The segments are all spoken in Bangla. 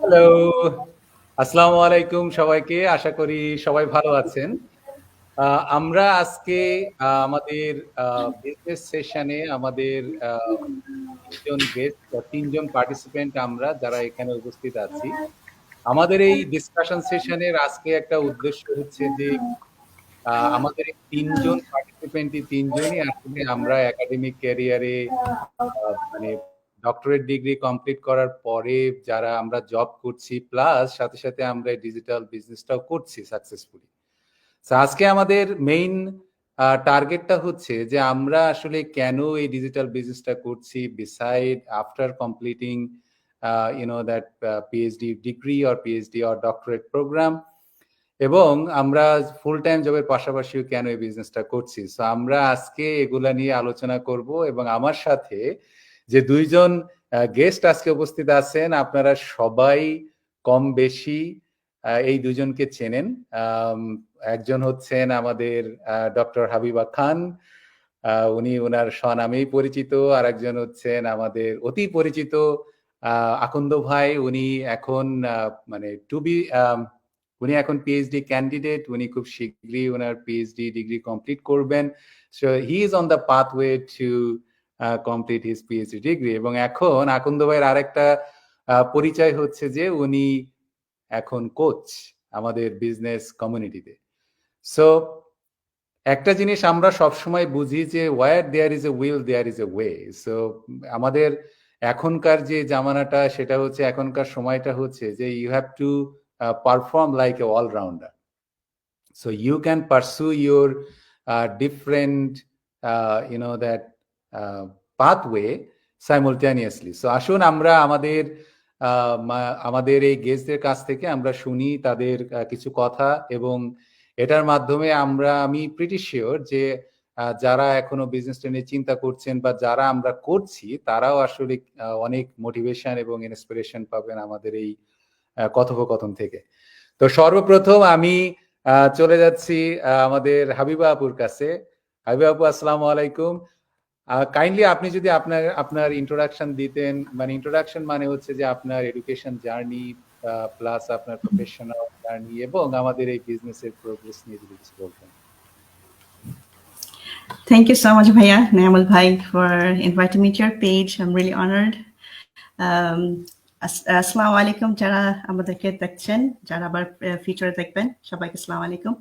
হ্যালো, আসসালামু আলাইকুম সবাইকে। আশা করি সবাই ভালো আছেন। আমরা আজকে আমাদের বিজনেস সেশনে আমাদের ৩ জন গেস্ট বা ৩ জন পার্টিসিপেন্ট আমরা যারা এখানে উপস্থিত আছি। আমাদের এই ডিসকাশন সেশনের আজকে একটা উদ্দেশ্য হচ্ছে যে আমাদের এই ৩ জন পার্টিসিপেন্টই ৩ জনই আসলে আমরা একাডেমিক ক্যারিয়ারে মানে ডক্টরেট ডিগ্রি কমপ্লিট করার পরে যারা আমরা জব করছি প্লাস সাথে সাথে আমরা ডিজিটাল বিজনেসটাও করছি সাকসেসফুলি। সো আজকে আমাদের মেইন টার্গেটটা হচ্ছে যে আমরা আসলে কেন এই ডিজিটাল বিজনেসটা করছি beside after completing that PhD degree or PhD or doctorate program এবং আমরা ফুল টাইম জবের পাশাপাশিও কেন এই বিজনেসটা করছি। সো আমরা আজকে এগুলা নিয়ে আলোচনা করব এবং আমার সাথে যে দুইজন গেস্ট আজকে উপস্থিত আছেন আপনারা সবাই কম বেশি এই দুজনকে চেনেন। একজন হচ্ছেন আমাদের ডক্টর হাবিবা খান, উনি ওনার স্বনামেই পরিচিত। আর একজন হচ্ছেন আমাদের অতি পরিচিত আকন্দ ভাই। উনি এখন মানে টু বি উনি এখন পিএইচডি ক্যান্ডিডেট। উনি খুব শীঘ্রই ওনার পিএইচডি ডিগ্রি কমপ্লিট করবেন। So he is on the pathway to complete his PhD degree. এবং এখন আকন্দ ভাইয়ের আরেকটা পরিচয় হচ্ছে যে উনি এখন কোচ আমাদের বিজনেস কমিউনিটিতে। সো একটা জিনিস আমরা সবসময় বুঝি যে where there is a will there is a way. So আমাদের এখনকার যে জামানাটা সেটা হচ্ছে এখনকার সময়টা হচ্ছে যে you have to perform like a allrounder. So you can pursue your different that pathway simultaneously. So আসুন আমরা আমাদের আমাদের এই গেস্টদের কাছ থেকে আমরা শুনি তাদের কিছু কথা এবং এটার মাধ্যমে আমি প্রিটি শিওর যে যারা এখনো বিজনেসটা নিয়ে চিন্তা করছেন বা যারা আমরা করছি তারাও আসলে অনেক মোটিভেশন এবং ইন্সপিরেশন পাবেন আমাদের এই কথোপকথন থেকে। তো সর্বপ্রথম আমি চলে যাচ্ছি আমাদের হাবিবা আপুর কাছে। হাবিবা আপু, আসসালামু আলাইকুম। কাইন্ডলি আপনি যদি আপনার ইন্ট্রোডাকশন দিতেন, মানে ইন্ট্রোডাকশন মানে হচ্ছে যে আপনার এডুকেশন জার্নি প্লাস আপনার প্রফেশনাল জার্নি এবং আমাদের এই বিজনেসের প্রোগ্রেস নিয়ে যদি কিছু বলতেন। Thank you so much, Bhaiya, Namal Bhai, for inviting me to your page. I'm really honored. আসসালামু আলাইকুম যারা আমাদেরকে দেখছেন, যারা আবার ফিউচারে দেখবেন, সবাইকে আসসালামু আলাইকুম।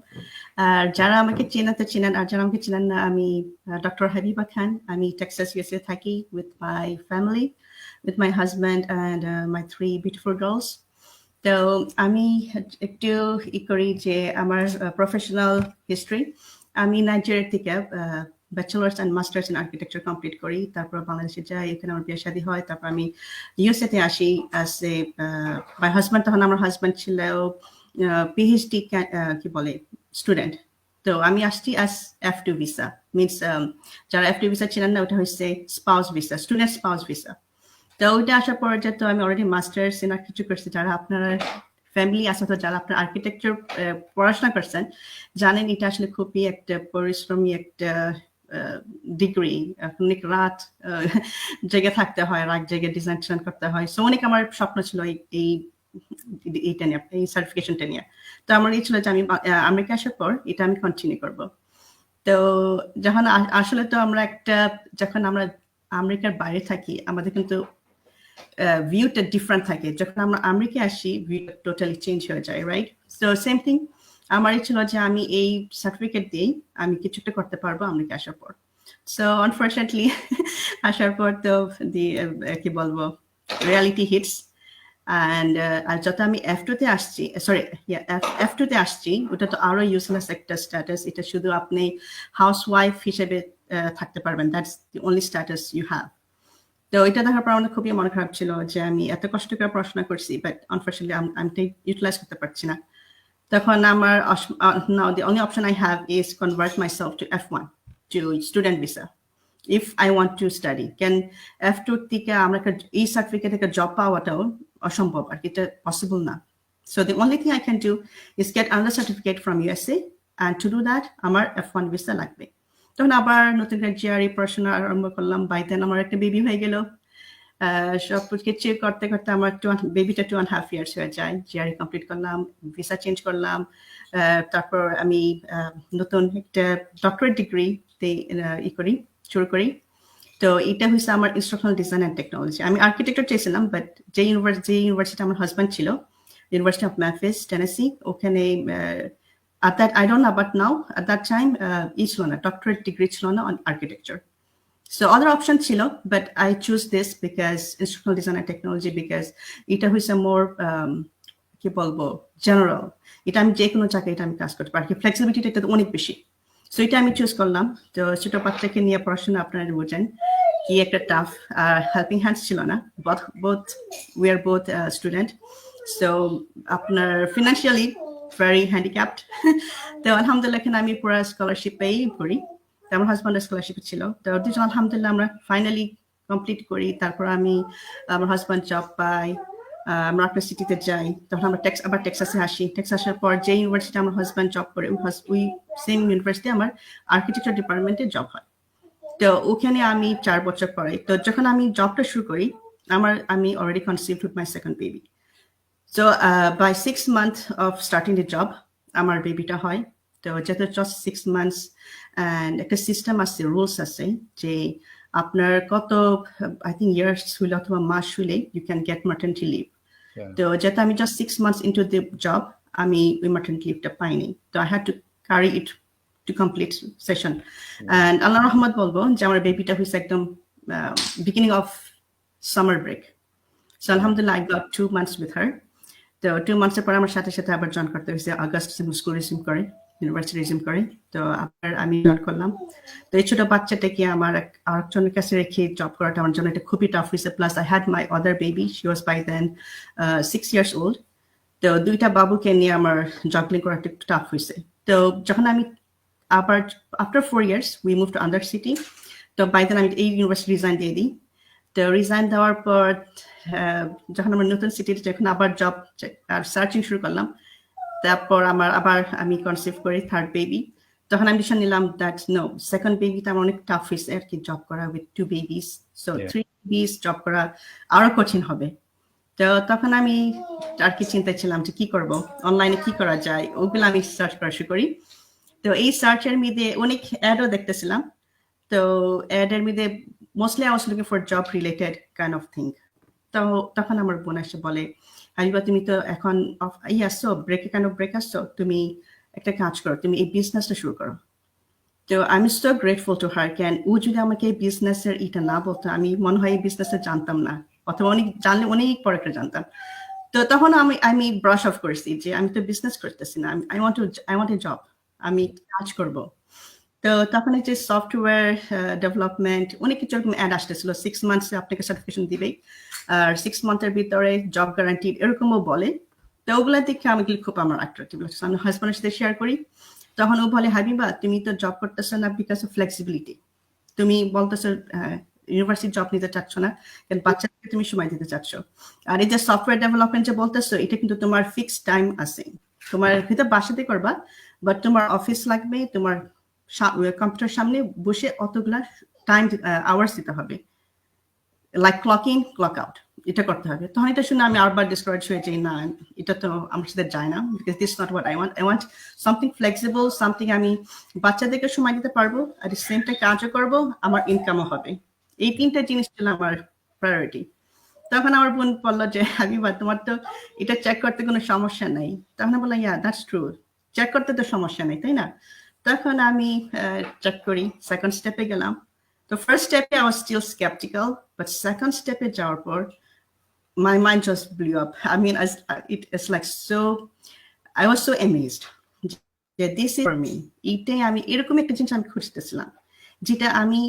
আর যারা আমাকে চেনেন আর যারা আমাকে চেনেন না, আমি ডক্টর হাবিবা খান। আমি টেক্সাস ইউএসএ থাকি with my family, with my husband and my 3 beautiful girls. তো আমি একটু করি যে আমার প্রফেশনাল হিস্ট্রি, আমি নাইজেরিয়া থেকে bachelors and masters in architecture complete করি। তারপর বাংলাদেশে যাই, এখানে আমার বিয়ে শাদী হয়। তারপর আমি ইউএসএতে আসি অ্যাজ এ মাই হাজব্যান্ড, তখন আমার হাজব্যান্ড ছিল পিএইচডি কি বলে স্টুডেন্ট। তো আমি আসছি অ্যাজ F2 ভিসা, মিনস যারা F2 ভিসা ছিলেন না, ওটা হচ্ছে spouse visa, student spouse visa. তো ওইটা আসার পর তো আমি অলরেডি মাস্টার্স ইন আর্কিটেকচার করছি। যারা আপনারা ফ্যামিলি আছে তো যারা আপনার আর্কিটেকচার পড়াশোনা করছেন জানেন এটা আসলে খুবই একটা পরিশ্রমী একটা ডিগ্রি। অনেক রাত জেগে থাকতে হয়, রাত জেগে ডিজাইন করতে হয়। সো অনেক আমার স্বপ্ন ছিল এইটা নিয়ে, এই সার্টিফিকেশনটা নিয়ে। তো আমার এই ছিল যে আমি আমেরিকা আসার পর এটা আমি কন্টিনিউ করব। তো যখন আসলে তো আমরা যখন আমরা আমেরিকার বাইরে থাকি আমাদের কিন্তু ভিউটা ডিফারেন্ট থাকে। যখন আমরা আমেরিকা আসি ভিউটা টোটালি চেঞ্জ হয়ে যায়, রাইট? সো সেম থিং আমার ছিল যে আমি এই সার্টিফিকেট দিয়েই আমি কিছু একটা করতে পারবো আমেরিকা আসার পর। সো আনফর্চুনেটলি আসার পর তো কি বলবো, রিয়ালিটি হিটস। অ্যান্ড যত আমি F2-তে আসছি, সরি F2-তে আসছি, ওটা তো আরো ইউজলেস একটা স্ট্যাটাস। এটা শুধু আপনি হাউস ওয়াইফ হিসেবে থাকতে পারবেন, that's the only status you have. তো এটা দেখার পর আমার খুবই মন খারাপ ছিল যে আমি এত কষ্ট করে পড়াশোনা করছি, বাট আনফর্চুনেটলি আমি ইউটিলাইজ করতে পারছি না। তখন আমার now the only option I have is convert myself to F1, to student visa, if I want to study. Can F2 থেকে আমরা এই সার্টিফিকেট থেকে জব পাওয়াটাও অসম্ভব, আর এটা পসিবল না। So the only thing I can do is get another certificate from USA, and to do that আমার F1 visa লাগবে। তখন আবার নতুন করে GRE পড়াশোনা আরম্ভ করলাম। বাই দেন আমার একটা বেবি হয়ে গেল। সব কিছু করতে করতে আমার বেবিটা 2.5 years হয়ে যায়। জিআরই কমপ্লিট করলাম, ভিসা চেঞ্জ করলাম। তারপর আমি নতুন একটা ডক্টরেট ডিগ্রি শুরু করি। তো এটা হচ্ছে আমার ইনস্ট্রাকশনাল ডিজাইন অ্যান্ড টেকনোলজি। আমি আর্কিটেকচার চেয়েছিলাম, বাট যে ইউনিভার্সিটি আমার হাজব্যান্ড ছিল, ইউনিভার্সিটি অফ ম্যামফিস, টেনেসি, ওখানে at that I don't know, but now at that time ছিল না, ডক্টরেট ডিগ্রি ছিল না on architecture. So other option ছিল, but I choose this because instructional design and technology, because এটা হচ্ছে more কি বলবো জেনারেল। এটা আমি যে কোনো জায়গায় এটা আমি কাজ করতে পারি, ফ্লেক্সিবিলিটিটা এটা অনেক বেশি। সো এটা আমি চুজ করলাম। তো ছোট বাচ্চাকে নিয়ে পড়াশোনা আপনারা বোঝেন কি একটা টাফ, হেল্পিং হ্যান্ডস ছিল না। We are both student, so আপনার ফিনান্সিয়ালি ভেরি হ্যান্ডিক্যাপড। তো আলহামদুলিল্লাহ এখানে আমি পুরো স্কলারশিপ পেয়েই পড়ি। আমার হাজব্যান্ডের স্কলারশিপ ছিল। তো দুজন আলহামদুলিল্লাহ আমরা ফাইনালি কমপ্লিট করি। তারপর আমি আমার হাজব্যান্ড জব পাই, আমরা আপনার সিটিতে যাই। তখন আমরা আবার টেক্সাসে আসি। টেক্সাসের পর যে ইউনিভার্সিটি আমার হাজব্যান্ড জব করে, ওই সেম ইউনিভার্সিটি আমার আর্কিটেকচার ডিপার্টমেন্টে জব হয়। তো ওখানে আমি 4 বছর পরে, তো যখন আমি জবটা শুরু করি, আমি already conceived with my second baby. So by 6 months of starting the job আমার বেবিটা হয়। তো যেহেতু জাস্ট 6 months, অ্যান্ড একটা সিস্টেম আছে, রুলস আছে যে আপনার কত আই থিঙ্ক ইয়ার্স হইলে অথবা মাস হইলে you can get maternity leave. তো যেহেতু আমি just 6 months into the job, আমি ওই ম্যাটারনিটি লিভটা পাইনি। তো I had to carry it to complete session. And আল্লাহ রহমত বলবো যে আমার বেবিটা হয়েছে একদম beginning of summer break. So আলহামদুলিল্লাহ I got 2 months with her. তো 2 months পর আমার সাথে সাথে আবার জয়েন করতে হয়েছে। আগস্ট স্কুল রিজিউম করে, ইউনিভার্সিটি রিজিউম করে। তো আবার আমি জয়েন করলাম। তো এই ছোট বাচ্চাটাকে আমার আরেকজনের কাছে রেখে জব করাটা আমার জন্য এটা খুবই টাফ হয়েছে। Plus I had my other baby, she was by then 6 years old. তো দুইটা বাবুকে নিয়ে আমার জগলিং করাটা একটু টাফ হয়েছে। তো যখন আমি আবার after 4 years we move to other city. তো বাই দেন আমি এই ইউনিভার্সিটি রিজাইন দিয়ে দিই। তো রিজাইন দেওয়ার পর যখন আমার নতুন সিটিতে যখন আবার জব আর সার্চিং শুরু করলাম, তারপর আমি কনসিভ করি থার্ড বেবি। তখন আমি ডিসিশন নিলাম দ্যাট নো, সেকেন্ড বেবিটা আমার অনেক টাফ হয়েছে আর কি জব করা with 2 babies। So 3 babies job করা আরো কঠিন হবে। তো তখন আমি আর কি চিন্তা ছিলাম যে কি করব, অনলাইনে কি করা যায়, ওগুলো আমি সার্চ করা শুরু করি। তো এই সার্চের মধ্যে অনেক অ্যাডও দেখতেছিলাম। তো অ্যাডের মধ্যে mostly I was looking for job related kind of thing. তো তখন আমার বোন এসে বলে, হাবিবা তুমি তো এখন আসছো ব্রেক আসছো, তুমি একটা কাজ করো, তুমি এই বিজনেসটা শুরু করো। তো I am so grateful to her. ক্যান ও যদি আমাকে এই বিজনেসের এটা না বলতো, আমি মনে হয় এই বিজনেসটা জানতাম না, অথবা অনেক জানলে অনেক পরে একটা জানতাম। তো তখন আমি ব্রাশ অফ করেছি যে আমি তো বিজনেস করতেছি না, আই ওয়ান্ট এ জব, আমি কাজ করব। তো তখন এই যে সফটওয়্যার ডেভেলপমেন্ট অনেক কিছু এরকম অ্যাড আসতেছিল, 6 months আপনাকে সার্টিফিকেশন দিবে, আর 6 months ভিতরে জব গ্যারান্টি এরকমও বলে। তো ওগুলা দেখে আমি খুব আমার অ্যাট্রাক্টিভ লাগছে। আমি হাজব্যান্ডের সাথে শেয়ার করি, তখন ও বলে হাবিবা তুমি তো জব করতেছো না বিকজ অফ ফ্লেক্সিবিলিটি, তুমি বলতেছো ইউনিভার্সিটি জব নিতে চাচ্ছ না, কারণ বাচ্চাদেরকে তুমি সময় দিতে চাচ্ছ। আর এই যে সফটওয়্যার ডেভেলপমেন্ট যে বলতেছো, এটা কিন্তু তোমার ফিক্সড টাইম আছে, তোমার ভিতর বাসাতে করবা, বাট তোমার অফিস লাগবে, তোমার কম্পিউটার সামনে বসে অতগুলা টাইম আওয়ার্স দিতে হবে, like clock in clock out, এটা করতে হবে। তখন এটা শুনে আমি আরবার ডিসকারেজ হয়ে যাই, না এটা তো আমার সাথে যায় না, because this not what I want something flexible, something আমি বাচ্চাদেরকে সময় দিতে পারবো, আর সেম টাইম কাজও করবো, আমার ইনকামও হবে। এই 3টা জিনিস ছিল আমার প্রায়োরিটি। তখন আমার বোন বললো যে হাবিবা তোমার তো এটা চেক করতে কোনো সমস্যা নাই। তখন বললাম ইয়া দ্যাটস ট্রু, চেক করতে তো সমস্যা নেই, তাই না? তখন আমি চেক করি, সেকেন্ড স্টেপে গেলাম। তো ফার্স্ট স্টেপে I was still skeptical, but second স্টেপে যাওয়ার পর my mind just blew up. I mean, it's like I was so amazed that this is for me. এটাই আমি এরকম একটা জিনিস আমি খুঁজতেছিলাম, যেটা আমি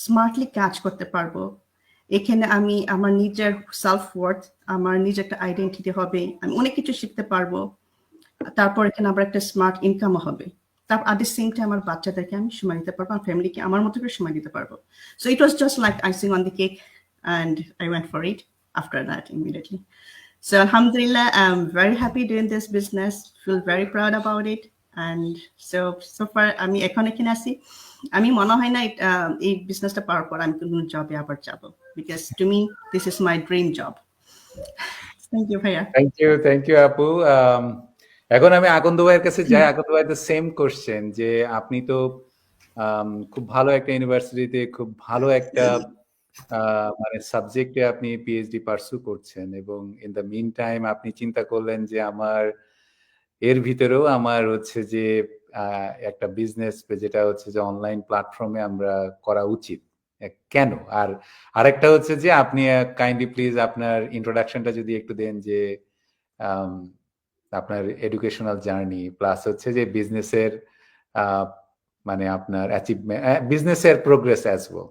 স্মার্টলি কাজ করতে পারবো। এখানে আমি আমার নিজের সেলফ ওয়ার্থ, আমার নিজের একটা আইডেন্টিটি হবে, আমি অনেক কিছু শিখতে পারবো, তারপর এখানে আবার একটা স্মার্ট ইনকামও হবে। তারপর at the same time আমার বাচ্চাদেরকে আমি সময় দিতে পারবো, আমার ফ্যামিলিকে আমার মতো করে সময় দিতে পারবো। So it was just like icing on the cake, and I went for it after that immediately. So alhamdulillah, I'm very happy doing this business, feel very proud about it, and so far আমি এখন এখানে আছি, আমি মনে হয় না এই বিজনেসটা পাওয়ার পর আমি কোনো জবে আবার যাবো। because to me, this is my dream job. Thank you, ভাইয়া। থ্যাংক ইউ আপু। এখন আমি আকন্দ ভাইয়ের কাছে যাই। আকন্দ ভাই, দ্য সেম কোশ্চেন, যে আপনি তো খুব ভালো একটা ইউনিভার্সিটিতে খুব ভালো একটা মানে সাবজেক্টে আপনি পিএইচডি পার্সু করছেন, এবং ইন দ্য মিন টাইম আপনি চিন্তা করলেন যে আমার এর ভিতরেও আমার হচ্ছে যে একটা বিজনেস, যেটা হচ্ছে যে অনলাইন প্ল্যাটফর্মে আমরা করা উচিত। কেন? আর আরেকটা হচ্ছে যে আপনি কাইন্ডলি প্লিজ আপনার ইন্ট্রোডাকশনটা যদি একটু দেন, যে আম, আপনার এডুকেশনাল জার্নি প্লাস হচ্ছে যে বিজনেসের মানে আপনার অ্যাচিভমেন্ট, বিজনেসের progress as well.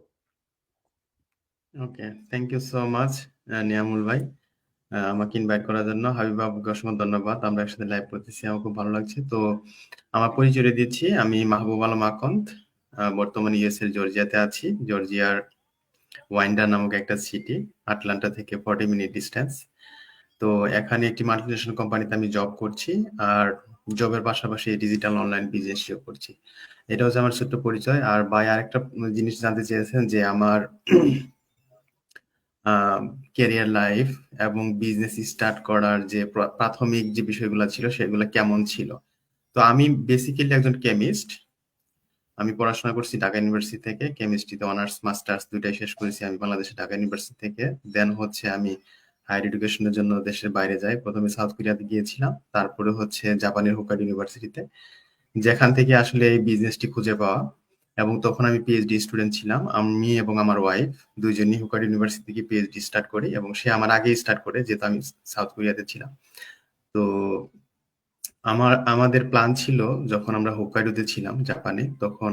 Okay, thank you so much Niamul ভাই, আমাকে ইনভাইট করার জন্য। হাবিব বাবুকে অসংখ্য ধন্যবাদ, আমরা একসাথে লাইভ করতেছি, আমার খুব ভালো লাগছে। তো আমার পরিচয় দিচ্ছি, আমি মাহবুব আলম আকন্দ, বর্তমানে ইউএস এর জর্জিয়াতে আছি। জর্জিয়ার ওয়াইন্ডার নামক একটা সিটি, আটলান্টা থেকে 40 মিনিট ডিস্টেন্স। তো এখানে একটি মাল্টিনেশনাল কোম্পানিতে আমি জব করছি, আর জবের পাশাপাশি ডিজিটাল অনলাইন বিজনেসও করছি। এটা হচ্ছে আমার ছোট্ট পরিচয়। আর ভাই আরেকটা জিনিস জানতে চেয়েছেন যে আমার ক্যারিয়ার লাইফ এবং বিজনেস স্টার্ট করার যে প্রাথমিক যে বিষয়গুলো ছিল সেগুলো কেমন ছিল। তো আমি বেসিক্যালি একজন কেমিস্ট। আমি পড়াশোনা করছি ঢাকা ইউনিভার্সিটি থেকে, কেমিস্ট্রিতে অনার্স মাস্টার্স দুইটাই শেষ করেছি আমি বাংলাদেশে ঢাকা ইউনিভার্সিটি থেকে। দেন হচ্ছে আমি হায়ার এডুকেশনের জন্য দেশের বাইরে যাই। প্রথমে সাউথ কোরিয়াতে গিয়েছিলাম, তারপরে হচ্ছে জাপানের হোক্কাইডো ইউনিভার্সিটিতে, যেখান থেকে আসলে এই বিজনেসটি খুঁজে পাওয়া। এবং তখন আমি পিএইচডি স্টুডেন্ট ছিলাম, আমি এবং আমার ওয়াইফ দুইজনই হোক্কাইডো ইউনিভার্সিটি থেকে পিএইচডি স্টার্ট করি, এবং সে আমার আগেই স্টার্ট করে, যেহেতু আমি সাউথ কোরিয়াতে ছিলাম। তো আমাদের প্ল্যান ছিল, যখন আমরা হোক্কাইডোতে ছিলাম জাপানে, তখন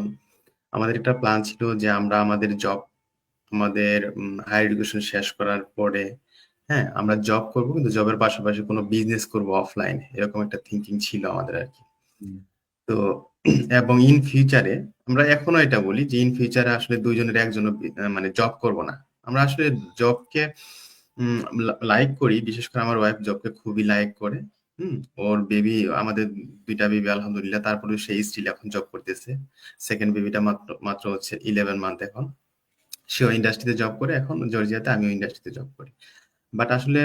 আমাদের একটা প্ল্যান ছিল যে আমরা আমাদের জব, আমাদের হায়ার এডুকেশন শেষ করার পরে, হ্যাঁ, আমরা জব করব, কিন্তু জবের পাশাপাশি কোনো বিজনেস করব অফলাইন, এরকম একটা থিঙ্কিং ছিল আমাদের আর কি। তো এবং ইন ফিউচারে আমরা এখনো এটা বলি যে ইন ফিউচারে আসলে দুইজনের একজনও মানে জব করব না। আমরা আসলে জবকে লাইক করি, বিশেষ করে আমার ওয়াইফ জবকে খুবই লাইক করে। ওর বেবি, আমাদের দুইটা বেবি আলহামদুলিল্লাহ, তারপরে সেই স্টিল এখন জব করতেছে। সেকেন্ড বেবিটা মাত্র মাত্র হচ্ছে 11 মান্থ এখন। সেও ইন্ডাস্ট্রিতে জব করে এখন জর্জিয়াতে, আমিও ইন্ডাস্ট্রিতে জব করি। বাট আসলে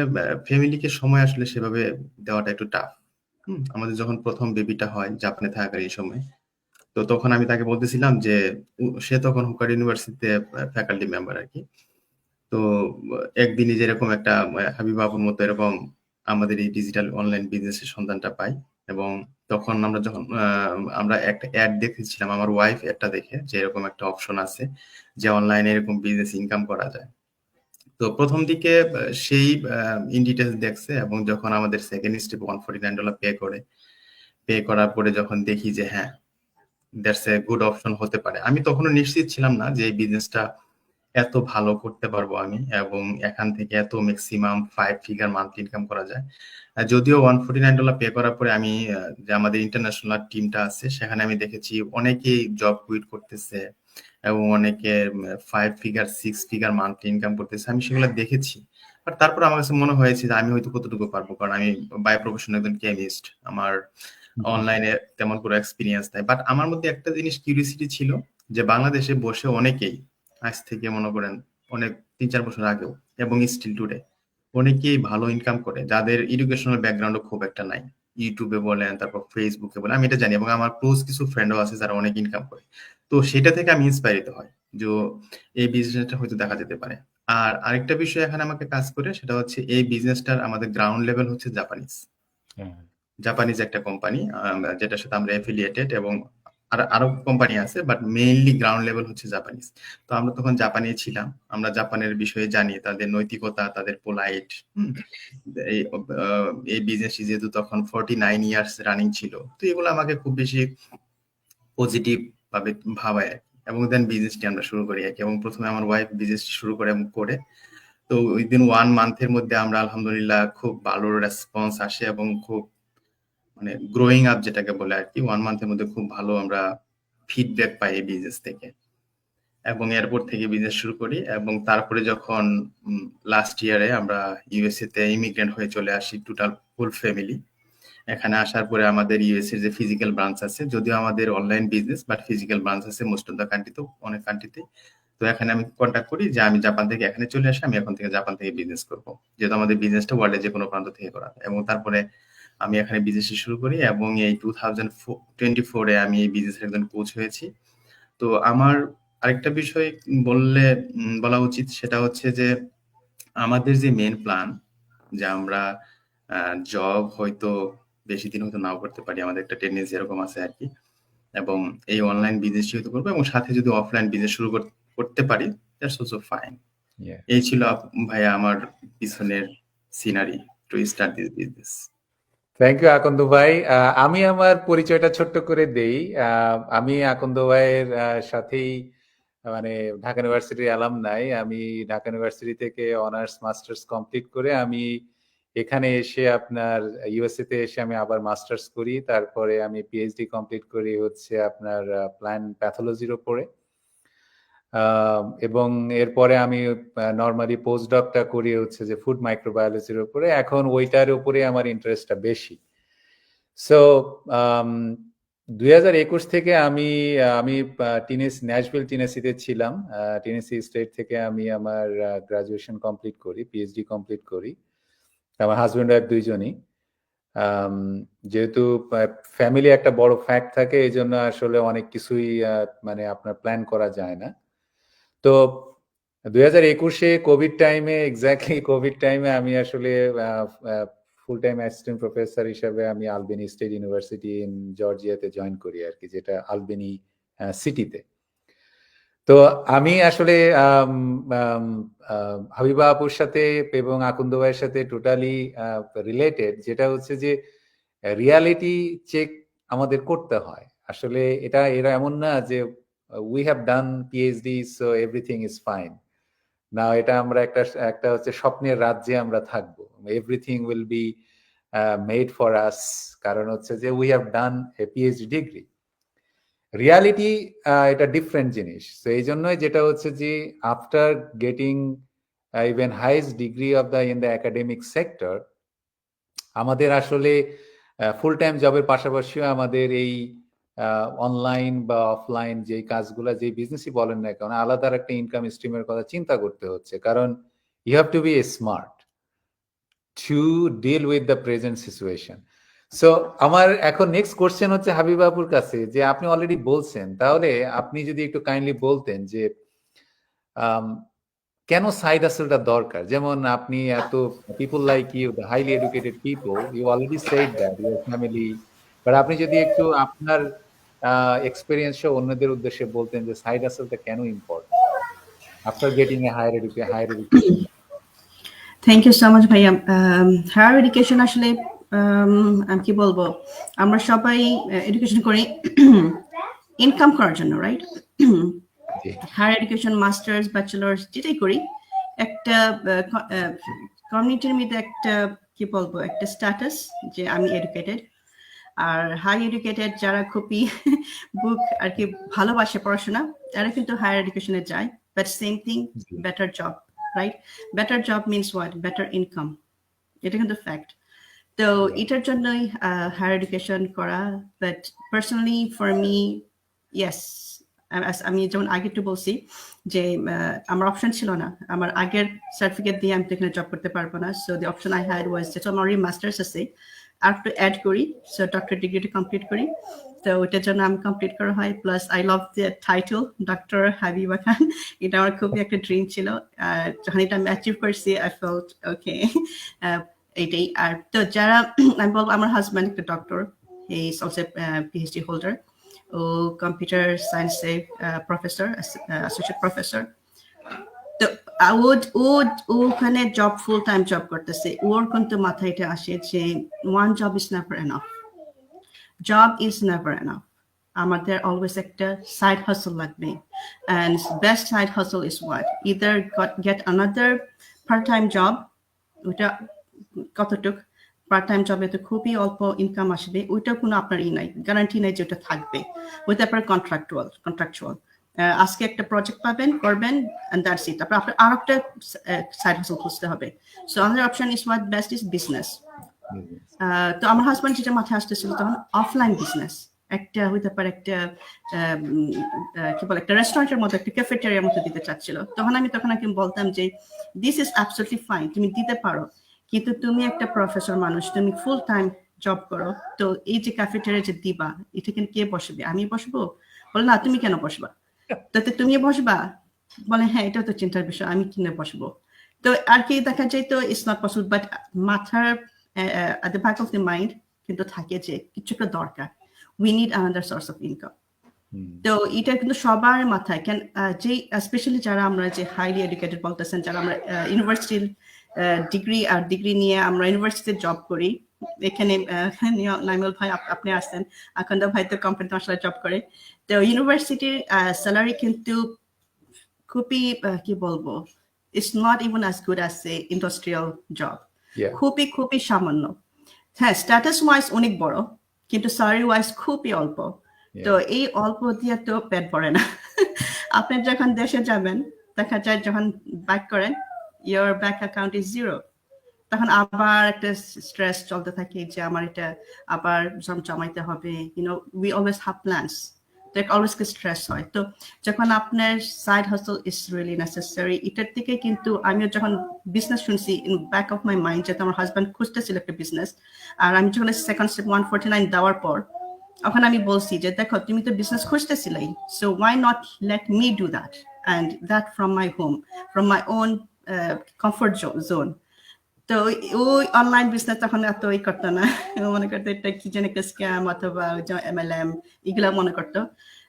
ফ্যামিলিকে সময় আসলে সেভাবে দেওয়াটা একটু টাফ। আমাদের যখন প্রথম বেবিটা হয় জাপানে থাকাকালীন সময়, তো তখন আমি তাকে বলতেছিলাম যে সে তখন হুকার ইউনিভার্সিটিতে ফ্যাকাল্টি মেম্বার আর কি। তো একদিনই যেরকম একটা হাবিব বাবুর মতো এরকম আমাদের এই ডিজিটাল অনলাইন বিজনেসের সন্ধানটা পাই, এবং তখন আমরা যখন আমরা একটা অ্যাড দেখেছিলাম, আমার ওয়াইফ একটা দেখে যে এরকম একটা অপশন আছে যে অনলাইনে এরকম বিজনেস ইনকাম করা যায়। তো প্রথম দিকে সেই ইন ডিটেলস দেখছে, এবং যখন আমাদের সেকেন্ড স্টেপ $149 পে করার পরে যখন দেখি যে হ্যাঁ, দ্যাটস এ গুড অপশন হতে পারে, আমি তখনও নিশ্চিত ছিলাম না যে এই বিজনেসটা এত ভালো করতে পারবো আমি, এবং এখান থেকে এত ম্যাক্সিমাম 5 ফিগার মান্থলি ইনকাম করা যায়। যদিও $149 পে করার পরে আমি যে আমাদের ইন্টারন্যাশনাল টিমটা আছে সেখানে আমি দেখেছি অনেকেই জব কুইট করতেছে, এবং অনেকে 5 ফিগার 6 ফিগার মান্থলি ইনকাম করতেছে, আমি সেগুলো দেখেছি। বাট তারপর আমার কাছে মনে হয়েছে যে আমি হয়তো কতটুকু পারবো, কারণ আমি বাই প্রফেশন একজন কেমিস্ট, আমার অনলাইনে তেমন কোনো এক্সপিরিয়েন্স নাই। বাট আমার মধ্যে একটা জিনিস কিউরিয়াসিটি ছিল যে বাংলাদেশে বসে অনেকেই, আজ থেকে মনে করেন অনেক 3-4 বছর আগেও এবং স্টিল টুডে, অনেকেই ভালো ইনকাম করে, যাদের এডুকেশনাল ব্যাকগ্রাউন্ডও খুব একটা নাই। ইউটিউবে বলেন, তারপর ফেসবুকে বলেন, আমি এটা জানি, এবং আমার ক্লোজ কিছু ফ্রেন্ডও আছে যারা অনেক ইনকাম করে। তো সেটা থেকে আমি ইন্সপায়ারিত হই যে এই বিজনেসটা হয়তো দেখা যেতে পারে। আর আরেকটা বিষয় এখানে আমাকে কাজ করে, সেটা হচ্ছে এই বিজনেসটার আমাদের গ্রাউন্ড লেভেল হচ্ছে জাপানিজ একটা কোম্পানি, যেটার সাথে আমরা এফিলিয়েটেড, এবং আরো কোম্পানি আছে, বাট মেইনলি গ্রাউন্ড লেভেল হচ্ছে জাপানিজ। তো আমরা তখন জাপানে ছিলাম, আমরা জাপানের বিষয়ে জানি, তাদের নৈতিকতা, তাদের পোলাইট, এই বিজনেসটি যেহেতু তখন 49 ইয়ার্স রানিং ছিল, তো এগুলো আমাকে খুব বেশি পজিটিভ ভাবে ভাবায়, এবং দেন বিজনেসটি আমরা শুরু করি আর কি। এবং প্রথমে আমার ওয়াইফ বিজনেসটি শুরু করে এবং করে, তো উইদিন 1 মান্থের মধ্যে আমরা আলহামদুলিল্লাহ খুব ভালো রেসপন্স আসে, এবং খুব মানে গ্রোয়িং আপ যেটাকে বলে আর কি, 1 মান্থের মধ্যে খুব ভালো আমরা ফিডব্যাক পাই এই বিজনেস থেকে, এবং এরপর থেকে বিজনেস শুরু করি। এবং তারপরে যখন লাস্ট ইয়ারে আমরা ইউএসএ তে ইমিগ্রেন্ট হয়ে চলে আসি, টোটাল ফুল ফ্যামিলি। এখানে আসার পরে আমাদের ইউএসএ যে ফিজিক্যাল ব্রাঞ্চ আছে, যদিও আমাদের online business, but physical branch আছে মোস্ট অফ দ্য কান্ট্রিতে, অনেক কান্ট্রিতে। তো তো এখানে আমি কন্ট্যাক্ট করি যে আমি জাপান থেকে এখানে চলে আসি, আমি এখন থেকে জাপান থেকে বিজনেস করব, যেহেতু আমাদের বিজনেসটা ওয়ার্ল্ডের যে কোনো প্রান্ত থেকে করা। এবং তারপরে আমি এখানে বিজনেস শুরু করি এবং এই 2024-এ আমি এই বিজনেসের একজন কোচ হয়েছি। তো আমার আরেকটা বিষয় বলা উচিত, সেটা হচ্ছে যে আমাদের যে মেন প্ল্যান, যে আমরা জব হয়তো বেশি দিন হয়তো নাও করতে পারি, আমাদের একটা টেন্ডেন্সি এরকম আছে আর কি, এবং এই অনলাইন বিজনেস হয়তো করবো এবং সাথে যদি অফলাইন বিজনেস শুরু করতে পারি, দ্যাটস অলসো ফাইন। এই ছিল ভাইয়া আমার পিছনের scenery to start this business. Thank you Akanda ভাই। আমি আমার পরিচয়টা ছোট্ট করে দেই। আমি আকন্দ ভাইয়ের সাথেই মানে ঢাকা ইউনিভার্সিটির অ্যালামনাই। আমি ঢাকা ইউনিভার্সিটি থেকে অনার্স মাস্টার্স কমপ্লিট করে আমি এখানে এসে আপনার ইউএসএ তে এসে আমি আবার মাস্টার্স করি। তারপরে আমি পিএইচডি কমপ্লিট করি হচ্ছে আপনার প্ল্যান্ট প্যাথোলজির উপরে। এবং এরপরে আমি নর্মালি পোস্ট ডকটা করি হচ্ছে যে ফুড মাইক্রোবায়োলজির উপরে। এখন ওইটার উপরে আমার ইন্টারেস্টটা বেশি। সো 2021 থেকে আমি ন্যাশভিল টেনেসিতে ছিলাম। টেনেসি স্টেট থেকে আমি আমার গ্রাজুয়েশন কমপ্লিট করি, পিএইচডি কমপ্লিট করি। আমার হাজবেন্ড ওয়াইফ দুইজনই। যেহেতু ফ্যামিলি একটা বড় ফ্যাক্ট থাকে, এই জন্য আসলে অনেক কিছুই মানে আপনার প্ল্যান করা যায় না। তো 2021-এ কোভিড টাইমে আমি আসলে ফুল টাইম অ্যাসিস্ট্যান্ট প্রফেসর হিসেবে আমি আলবেনি স্টেট ইউনিভার্সিটি ইন জর্জিয়াতে জয়েন করি আর কি, যেটা আলবেনি সিটিতে। তো আমি আসলে হাবিবা আপুর সাথে এবং আকন্দ ভাইয়ের সাথে টোটালি রিলেটেড, যেটা হচ্ছে যে রিয়ালিটি চেক আমাদের করতে হয়। আসলে এরা এমন না যে we have done PhD so everything is fine. না, এটা আমরা একটা হচ্ছে স্বপ্নের রাজ্যে আমরা থাকবো, everything will be made for us, কারণ হচ্ছে যে we have done a PhD degree. Reality এটা ডিফারেন্ট জিনিস। তো এই জন্যই যেটা হচ্ছে যে after getting even highest degree of the in the academic sector, আমাদের আসলে ফুল টাইম জবের পাশাপাশিও আমাদের এই অনলাইন বা অফলাইন যে কাজগুলা, যে বিজনেসই বলেন না কেন, আলাদা একটা ইনকাম স্ট্রিমের কথা চিন্তা করতে হচ্ছে, কারণ you have to be smart to deal with the present situation. So আমার এখন নেক্সট কোশ্চেন হচ্ছে হাবিবাবুর কাছে, যে আপনি অলরেডি বলছেন, তাহলে আপনি যদি একটু কাইন্ডলি বলতেন যে কেন সাইড হাসেলটা দরকার। যেমন আপনি এত people like you, the highly educated people, you already said that your family, but আপনি যদি একটু আপনার এক্সপেরিয়েন্স সহ অন্যদের উদ্দেশ্যে বলতেন যে সাইড হাসেলটা কেন important after getting a higher education. Thank you so much ভাইয়া। হায়ার এডুকেশন আসলে আমি কি বলবো, আমরা সবাই এডুকেশন করি ইনকাম করার জন্য, right? Higher education, masters, bachelors যেটাই করি, একটা কমিউনিটির মধ্যে একটা কি বলবো, একটা স্ট্যাটাস যে আমি এডুকেটেড। আর হাই এডুকেটেড যারা খুবই বুক আর কি ভালোবাসে পড়াশোনা, তারা কিন্তু হায়ার এডুকেশনে যায়, but same thing, better job, right? Better job means what? Better income. এটা কিন্তু ফ্যাক্ট। তো এটার জন্যই হায়ার এডুকেশন করা। But personally for me, yes, আমি যেমন আগে একটু বলছি যে আমার অপশন ছিল না, আমার আগের সার্টিফিকেট দিয়ে আমি তো এখানে জব করতে পারবো না। So the option I had was, যেটা আমার অলরেডি মাস্টার্স আছে, আর একটু অ্যাড করি, সো ডক্টর ডিগ্রিটা কমপ্লিট করি। তো ওইটার জন্য আমি কমপ্লিট করা হয়। Plus I love the title doctor Habiba Khan, এটা আমার খুবই একটা ড্রিম ছিল। যখন এটা আমি অ্যাচিভ করছি, আই ফেল্ট ওকে, এইটাই। আর তো যারা আমি বলবো, আমার হাজব্যান্ড একটা doctor, he is also PhD holder, ও কম্পিউটার সায়েন্সে প্রফেসর, অ্যাসোসিয়েট প্রফেসর। তো ওখানে জব, ফুল টাইম জব করতেছে। ওর কিন্তু মাথায় এটা আসে যে one job is never enough, job is never enough, আমাদের অলওয়েজ একটা সাইড হাসল লাগবে। And best side hustle is what? Either get another part time job, ওটা কতটুক পার্ট টাইম জবে তো খুবই অল্প ইনকাম আসবে, ওইটা কোনো আপনার নাই, গ্যারান্টি নাই যে ওটা থাকবে। ওইটা আপনার কন্ট্রাকচুয়াল, আজকে একটা প্রজেক্ট পাবেন, করবেন, এন্ড দ্যাটস ইট। তারপর আপনার আর একটা সাইড হাসল খুঁজতে হবে। So another option is what? Best is business. তো আমার হাজব্যান্ড যেটা মাথায় আসতেছিল তখন, অফলাইন বিজনেস। একটা হইতে পারে একটা কি বলে একটা রেস্টুরেন্টের মতো একটা ক্যাফেটেরিয়ার মতো দিতে চাচ্ছিল। তখন আমি বলতাম যে দিস ইজ অ্যাবসলিউটলি ফাইন, তুমি দিতে পারো, কিন্তু তুমি একটা প্রফেসর মানুষ, তুমি ফুল টাইম জব করো, তো এই যে ক্যাফেটেরিয়া যে দিবা এটা কিন্তু কে বসবে? আমি বসবো? বলে না, তুমি কেন বসবা? তাতে তুমি বসবা? বলে হ্যাঁ, এটা তো চিন্তার বিষয়, আমি কিনে বসবো। তো আর কি দেখা যায়, তো ইটস নট পসিবল, বাট মাথার at the back of the mind কিন্তু থাকে যে কিছু একটা দরকার, we need another source of income. তো এটা কিন্তু সবার মাথায় কেন, যে স্পেশালি যারা আমরা যে হাইলি এডুকেটেড বলতেছেন, যারা আমরা ইউনিভার্সিটির ডিগ্রি নিয়ে আমরা ইউনিভার্সিটিতে জব করি, এখানে নাইমুল ভাই আপনি আসছেন, আখন্দ ভাই তো কোম্পানিতে আসলে জব করে, তো ইউনিভার্সিটির স্যালারি কিন্তু খুবই কি বলবো, it's not even as good as a industrial job, খুবই খুবই সামান্য। হ্যাঁ, স্ট্যাটাস ওয়াইজ অনেক বড়, কিন্তু স্যালারি ওয়াইজ খুবই অল্প। তো এই অল্প দিয়ে তো পেট ভরে না। আপনি যখন দেশে যাবেন, দেখা যায় যখন ব্যাক করেন, your bank account is zero, তখন আবার একটা স্ট্রেস চলতে থাকে যে আমার এটা আবার জমাইতে হবে, you know, we always have plans, তো অলওয়েজ স্ট্রেস হয়। তো যখন আপনার side hustle is really necessary, এটার থেকে কিন্তু আমিও যখন বিজনেস শুনছি, in back of my mind, যেহেতু আমার হাজব্যান্ড খুঁজতেছিল একটা বিজনেস, আর আমি যখন সেকেন্ড স্টেপ 149 দেওয়ার পর ওখানে আমি বলছি যে দেখো, তুমি তো বিজনেস খুঁজতেছিলাই, so why not let me do that, and that from my home, from my own comfort zone. তো ওই অনলাইন বিজনেস তখন এত করতো না, মনে করতো এটা কি যেন একটা স্ক্যাম অথবা MLM এগুলা মনে করতো।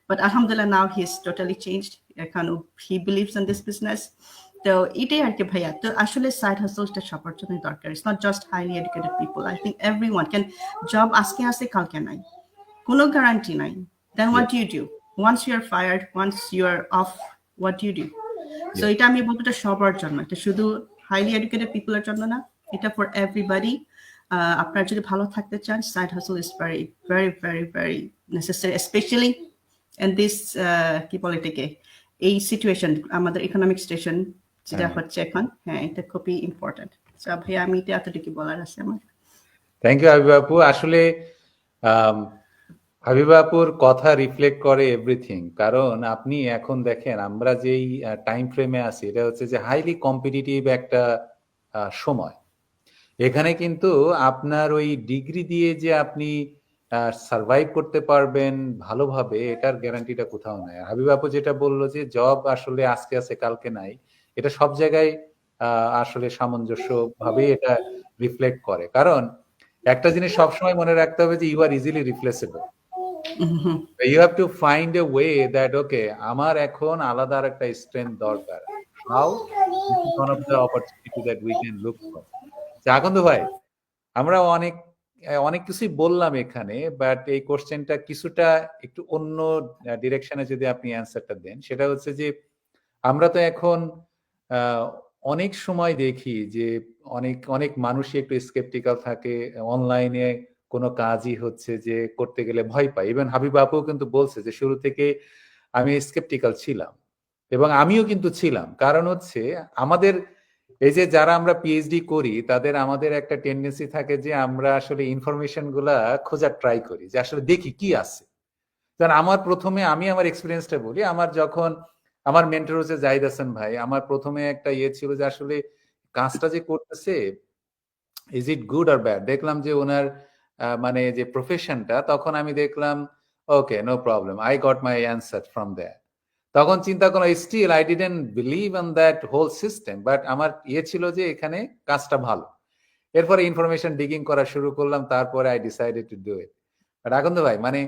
বাট আলহামদুলিল্লাহ, নাও হি ইজ টোটালি চেঞ্জড, এখন he believes in this business. তো এটাই আর কি ভাইয়া। তো আসলে সাইড হাসলটা সবার জন্যই দরকার, it's not just highly educated people, I think everyone can. Job আজকে আছে কালকে নাই, কোনো গ্যারান্টি নাই। Then what do you do once you are fired, once you are off, what do you do? So এটা আমি বলবো এটা সবার জন্য, এটা শুধু হাইলি এডুকেটেড পিপলের জন্য না, এটা ফর এভরিবডি। আপনারা যদি ভালো থাকতে চান, side hustle is very very very very necessary, specially in this কি বলে এটাকে, এই সিচুয়েশন, আমাদের ইকোনমিক সিচুয়েশন যেটা হচ্ছে এখন, হ্যাঁ, এটা খুবই ইম্পর্টেন্ট। সো ভাইয়া, আমি এটা এতটুকু বলার আছে আমার। থ্যাংক ইউ হাবিবা আপু। আসলে হাবিবা আপুর কথা রিফ্লেক্ট করে এভরিথিং, কারণ আপনি এখন দেখেন আমরা যেই টাইম ফ্রেমে আছি, এটা হচ্ছে যে হাইলি কম্পিটিটিভ একটা সময়। এখানে কিন্তু আপনার ওই ডিগ্রি দিয়ে যে আপনি সার্ভাইভ করতে পারবেন ভালোভাবে, এটার গ্যারান্টিটা কোথাও নাই। হাবিবা আপু যেটা বললো যে জব আসলে আজকে আছে কালকে নাই, এটা সব জায়গায় আসলে সামঞ্জস্য ভাবেই এটা রিফ্লেক্ট করে। কারণ একটা জিনিস সবসময় মনে রাখতে হবে যে you are easily replaceable, you have to find a way that okay আমার এখন আলাদা আর একটা স্ট্রেংথ দরকার, how, one of the opportunity that we can look for. Akanda ভাই, আমরা অনেক কিছুই বললাম এখানে, বাট এই কোশ্চেনটা কিছুটা একটু অন্য ডিরেকশনে যদি আপনি অ্যান্সারটা দেন, সেটা হচ্ছে যে আমরা তো এখন অনেক সময় দেখি যে অনেক অনেক মানুষই একটু স্কেপটিক্যাল থাকে, অনলাইনে কোনো কাজই হচ্ছে যে করতে গেলে ভয় পায়। ইভেন হাবিব আপুও কিন্তু বলছে যে শুরু থেকে আমি স্কেপটিক্যাল ছিলাম, এবং আমিও কিন্তু ছিলাম। কারণ হচ্ছে আমাদের এই যে যারা আমরা পিএইচডি করি, তাদের আমাদের একটা টেন্ডেন্সি থাকে যে আমরা আসলে ইনফরমেশন গুলা খোঁজার ট্রাই করি, যে আসলে দেখি কি আছে। কারণ আমার প্রথমে, আমি আমার এক্সপিরিয়েন্সটা বলি, আমার যখন আমার মেন্টর হচ্ছে জাহিদ হাসান ভাই, আমার প্রথমে একটা ইয়ে ছিল যে আসলে কাজটা যে করতেছে ইজ ইট গুড আর ব্যাড। দেখলাম যে ওনার মানে যে প্রফেশনটা, তখন আমি দেখলাম okay no problem, I got my answer from that. তখন চিন্তা করলাম still I didn't believe on that whole system, but আমার ইয়ে ছিল যে এখানে কাজটা ভালো। এরপরে ইনফরমেশন ডিগিং করা শুরু করলাম, তারপরে I decided to do it. But Akanda ভাই, মানে